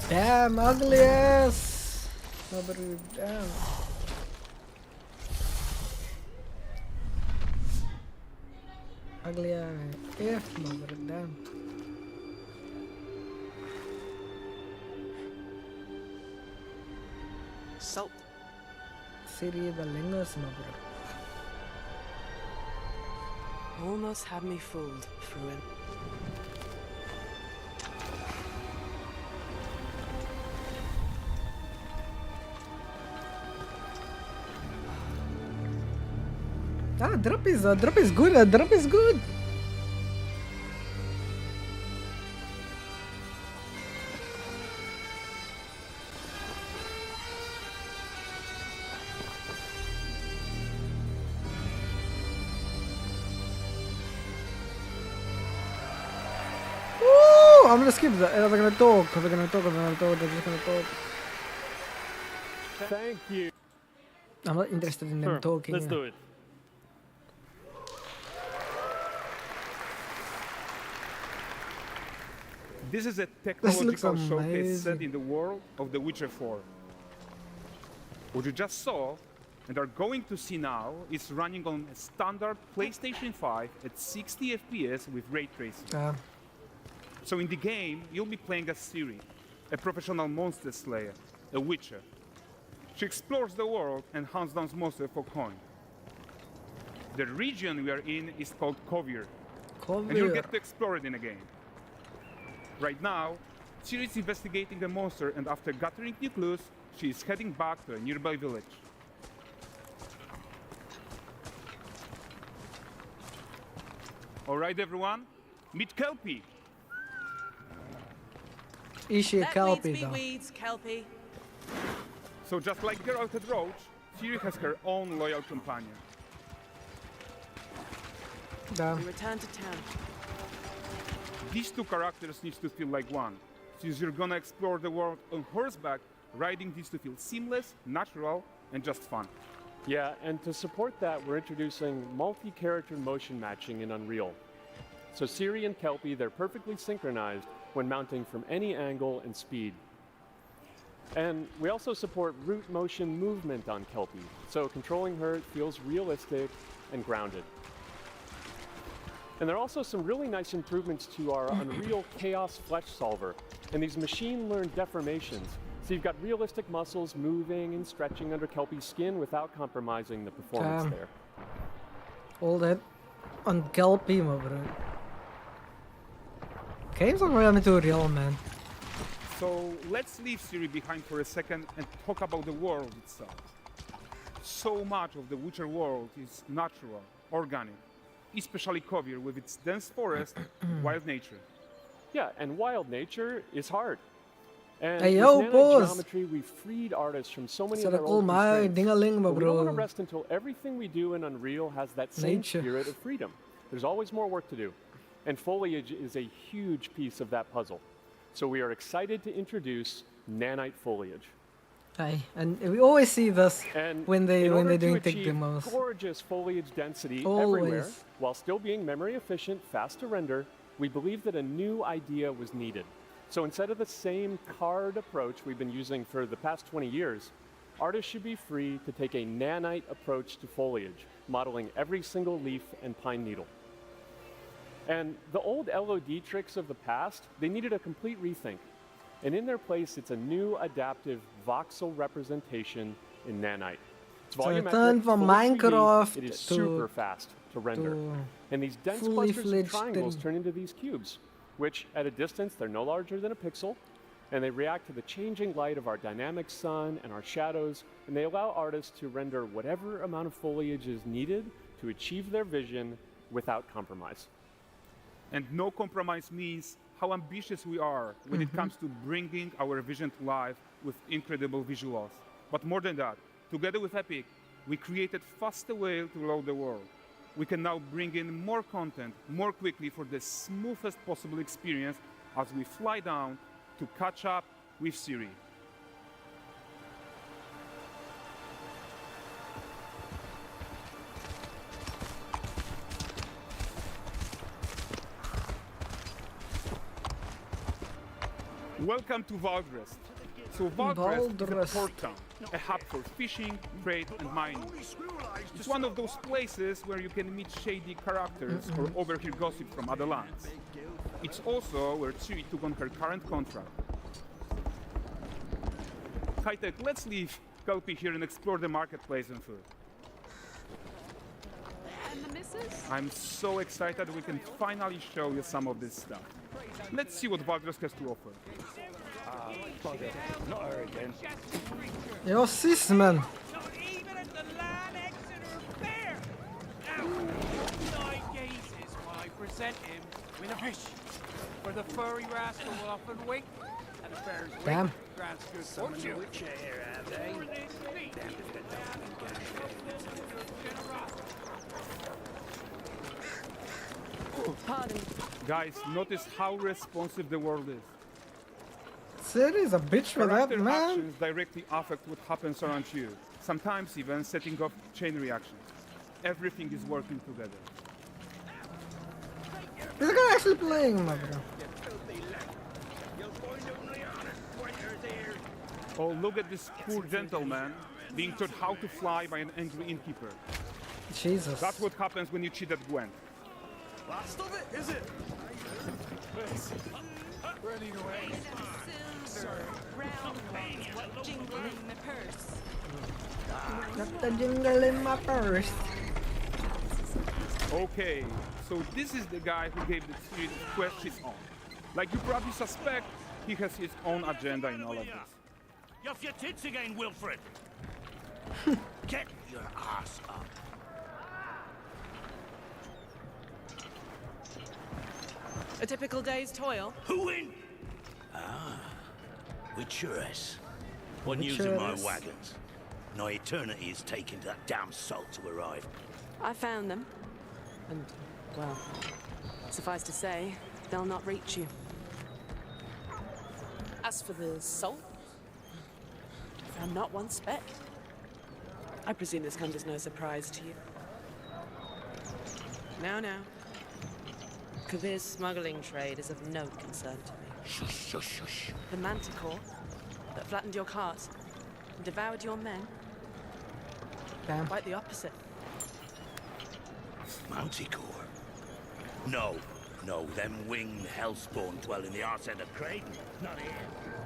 Speaker 1: Damn, ugly ass. Nobody, damn. Ugly ass. If nobody, damn.
Speaker 11: Salt.
Speaker 1: City the lingers, nobody.
Speaker 22: Almost had me fooled, Fruin.
Speaker 1: Ah, drop is good. Drop is good. Woo! I'm gonna skip that. They're gonna talk. They're just gonna talk.
Speaker 16: Thank you.
Speaker 1: I'm not interested in them talking.
Speaker 16: Let's do it.
Speaker 17: This is a technological showcase set in the world of The Witcher 4. What you just saw and are going to see now is running on a standard PlayStation 5 at 60 FPS with ray tracing. So in the game, you'll be playing as Ciri, a professional monster slayer, a witcher. She explores the world and hunts down monsters for coin. The region we are in is called Kovir, and you'll get to explore it in a game. Right now, Ciri is investigating the monster, and after gathering new clues, she is heading back to a nearby village. All right, everyone, meet Kelpie.
Speaker 1: Is she a Kelpie
Speaker 7: Let
Speaker 1: though?
Speaker 7: weeds, Kelpie.
Speaker 17: So just like Geralt and Roach, Ciri has her own loyal companion.
Speaker 1: Damn.
Speaker 7: We return to town.
Speaker 17: These two characters need to feel like one. Since you're gonna explore the world on horseback, riding needs to feel seamless, natural, and just fun.
Speaker 6: Yeah, and to support that, we're introducing multi-character motion matching in Unreal. So Ciri and Kelpie, they're perfectly synchronized when mounting from any angle and speed. And we also support root motion movement on Kelpie, so controlling her feels realistic and grounded. And there are also some really nice improvements to our Unreal Chaos Flesh Solver and these machine-learned deformations. So you've got realistic muscles moving and stretching under Kelpie's skin without compromising the performance there.
Speaker 1: All that on Kelpie, my bro. Games are really too real, man.
Speaker 17: So let's leave Ciri behind for a second and talk about the world itself. So much of the Witcher world is natural, organic, especially Kovir with its dense forest and wild nature.
Speaker 6: Yeah, and wild nature is hard. And
Speaker 1: Hey,
Speaker 6: with
Speaker 1: yo,
Speaker 6: nanogeometry, we've freed artists from so many of their old constraints.
Speaker 1: Ding-a-ling,
Speaker 6: But we don't want to
Speaker 1: bro.
Speaker 6: rest until everything we do in Unreal has that same
Speaker 1: Nature.
Speaker 6: spirit of freedom. There's always more work to do. And foliage is a huge piece of that puzzle. So we are excited to introduce nanite foliage.
Speaker 1: Hey, and we always see this
Speaker 6: And
Speaker 1: when
Speaker 6: in order
Speaker 1: they're
Speaker 6: to
Speaker 1: doing tech
Speaker 6: achieve
Speaker 1: demos.
Speaker 6: gorgeous foliage density
Speaker 1: Always.
Speaker 6: everywhere, while still being memory efficient, fast to render, we believe that a new idea was needed. So instead of the same card approach we've been using for the past 20 years, artists should be free to take a nanite approach to foliage, modeling every single leaf and pine needle. And the old LOD tricks of the past, they needed a complete rethink. And in their place, it's a new adaptive voxel representation in nanite. It's
Speaker 1: So
Speaker 6: volumetric,
Speaker 1: turn from
Speaker 6: full 3D,
Speaker 1: Minecraft
Speaker 6: it is
Speaker 1: to-
Speaker 6: super fast to render.
Speaker 1: to
Speaker 6: And these dense
Speaker 1: fully
Speaker 6: clusters of
Speaker 1: fledged
Speaker 6: triangles
Speaker 1: thing.
Speaker 6: turn into these cubes, which at a distance, they're no larger than a pixel, and they react to the changing light of our dynamic sun and our shadows, and they allow artists to render whatever amount of foliage is needed to achieve their vision without compromise.
Speaker 17: And no compromise means how ambitious we are when it comes to bringing our vision to life with incredible visuals. But more than that, together with Epic, we created faster way to load the world. We can now bring in more content more quickly for the smoothest possible experience as we fly down to catch up with Ciri. Welcome to Valdrest. So Valdrest is a port town, a hub for fishing, trade, and mining. It's one of those places where you can meet shady characters or overhear gossip from other lands. It's also where Ciri took on her current contract. High-tech, let's leave Kelpie here and explore the marketplace and food.
Speaker 3: And the missus?
Speaker 17: I'm so excited we can finally show you some of this stuff. Let's see what Valdrest has to offer.
Speaker 9: Bugger. Not her again.
Speaker 1: Yo, sis, man.
Speaker 15: I present him with a fish. For the furry rascal will often wink, and the bear's
Speaker 1: Damn.
Speaker 15: wink grants good fortune.
Speaker 7: Pardon.
Speaker 17: Guys, notice how responsive the world is.
Speaker 1: Ciri is a bitch for that,
Speaker 17: Character
Speaker 1: man.
Speaker 17: actions directly affect what happens around you, sometimes even setting off chain reactions. Everything is working together.
Speaker 1: This guy actually playing, my bro.
Speaker 17: Oh, look at this poor gentleman being taught how to fly by an angry innkeeper.
Speaker 1: Jesus.
Speaker 17: That's what happens when you cheat at Gwent.
Speaker 15: Last of it, is it? Ready to aim.
Speaker 7: Jingle in the purse.
Speaker 1: Got the jingle in my purse.
Speaker 17: Okay, so this is the guy who gave the Ciri the quest his own. Like you probably suspect, he has his own agenda in all of this.
Speaker 10: You're off your tits again, Wilfred. Get your ass up.
Speaker 7: A typical day's toil.
Speaker 10: Who in? Ah, Witcheress. What news of my wagons? No eternity is taking that damn salt to arrive.
Speaker 7: I found them. And, well, suffice to say, they'll not reach you. As for the salt, I found not one speck. I presume this comes as no surprise to you. Now. Kavir's smuggling trade is of no concern to me.
Speaker 10: Shush, shush, shush.
Speaker 7: The manticore that flattened your cart and devoured your men.
Speaker 1: Damn.
Speaker 7: Quite the opposite.
Speaker 10: Manticore? No, them winged hellspawn dwell in the arse end of Creighton, not here.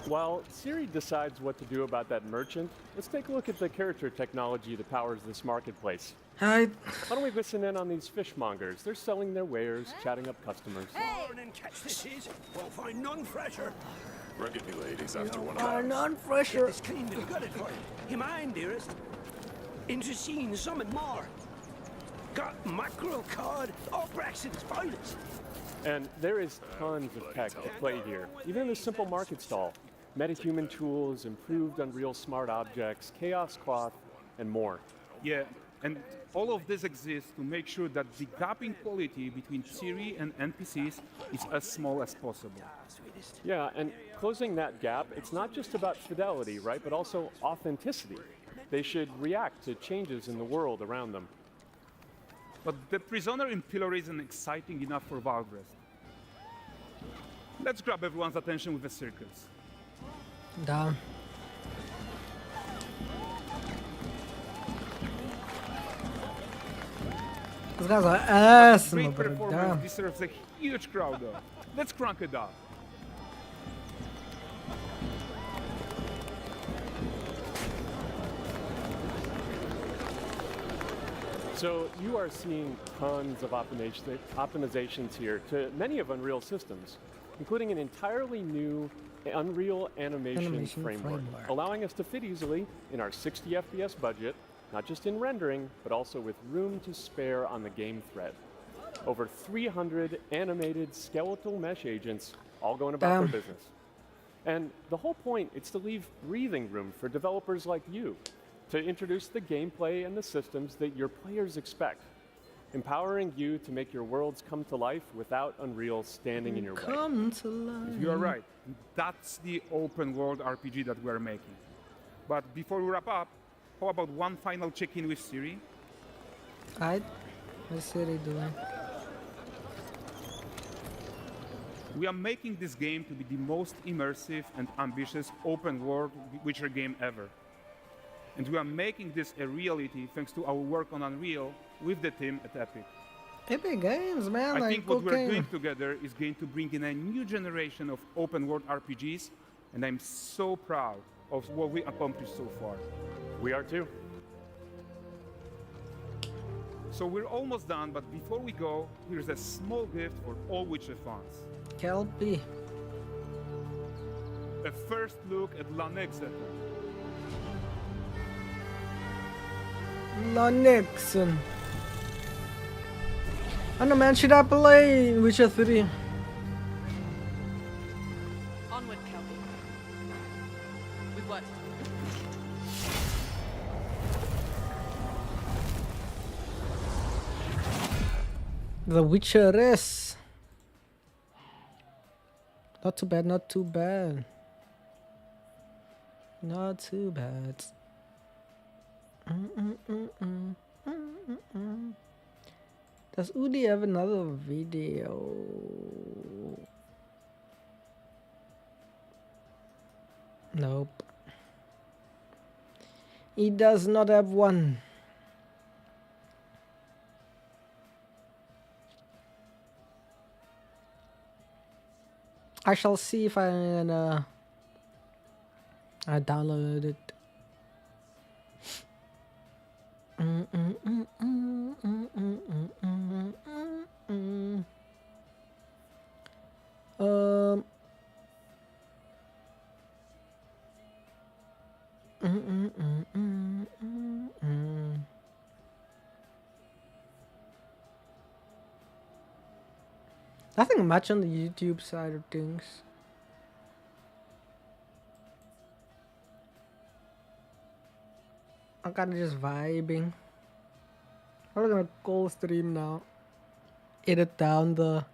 Speaker 6: While Siri decides what to do about that merchant, let's take a look at the character technology that powers this marketplace.
Speaker 1: Hi.
Speaker 6: Why don't we listen in on these fishmongers? They're selling their wares, chatting up customers.
Speaker 10: Morning, catch this is. Won't find none fresher.
Speaker 9: Reckon me ladies after one of
Speaker 1: Are
Speaker 9: those.
Speaker 1: none fresher.
Speaker 10: It's clean and got it for you. You mind, dearest? Into seeing something more. Got mackerel cod, all Braxton's finest.
Speaker 6: And there is tons of tech at play here, even in this simple market stall. Metahuman tools, improved Unreal smart objects, chaos cloth, and more.
Speaker 17: Yeah, and all of this exists to make sure that the gap in quality between Siri and NPCs is as small as possible.
Speaker 6: Yeah, and closing that gap, it's not just about fidelity, right, but also authenticity. They should react to changes in the world around them.
Speaker 17: But the prisoner in Pillory isn't exciting enough for Valgrest. Let's grab everyone's attention with a circus.
Speaker 1: Down. These guys are ass.
Speaker 17: Great performance deserves a huge crowd though. Let's crank it up.
Speaker 6: So you are seeing tons of optimizations here to many of Unreal systems, including an entirely new Unreal animation framework, allowing us to fit easily in our 60 FPS budget, not just in rendering, but also with room to spare on the game thread. Over 300 animated skeletal mesh agents all going about their business. And the whole point is to leave breathing room for developers like you to introduce the gameplay and the systems that your players expect, empowering you to make your worlds come to life without Unreal standing in your way.
Speaker 1: Come to life.
Speaker 17: You are right. That's the open world RPG that we're making. But before we wrap up, how about one final check-in with Siri?
Speaker 1: Alright. What's Siri doing?
Speaker 17: We are making this game to be the most immersive and ambitious open world Witcher game ever. And we are making this a reality thanks to our work on Unreal with the team at Epic.
Speaker 1: Epic Games, man.
Speaker 17: I think what we're doing together is going to bring in a new generation of open world RPGs, and I'm so proud of what we accomplished so far.
Speaker 6: We are too.
Speaker 17: So we're almost done, but before we go, here's a small gift for all Witcher fans.
Speaker 1: Kelpie.
Speaker 17: A first look at Lanexeter.
Speaker 1: Lanexen. I don't know, man, should I play Witcher 3?
Speaker 7: Onward, Kelpie. With what?
Speaker 1: The Witcheress. Not too bad, not too bad. Not too bad. Does Udi have another video? Nope. He does not have one. I shall see if I download it. Nothing much on the YouTube side of things. I'm kind of just vibing. I'm gonna call stream now. Edit down the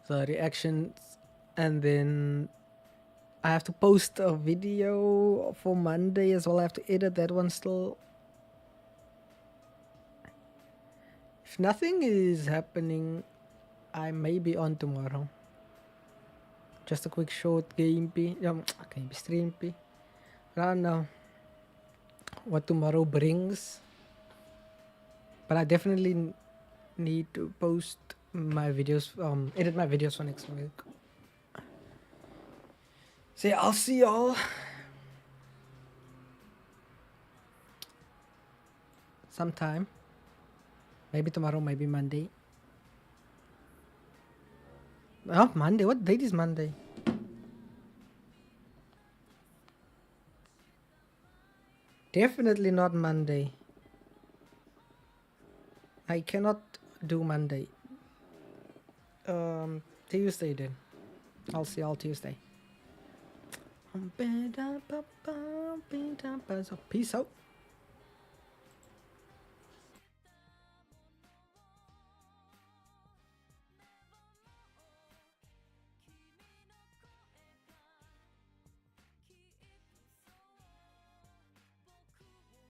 Speaker 1: reactions, and then I have to post a video for Monday as well. I have to edit that one still. If nothing is happening, I may be on tomorrow. Just a quick short gameplay, streampy. I don't know what tomorrow brings, but I definitely need to post my videos, edit my videos for next week. So yeah, I'll see y'all sometime. Maybe tomorrow, maybe Monday. Oh, Monday? What date is Monday? Definitely not Monday. I cannot do Monday. Tuesday then. I'll see y'all Tuesday. So peace out.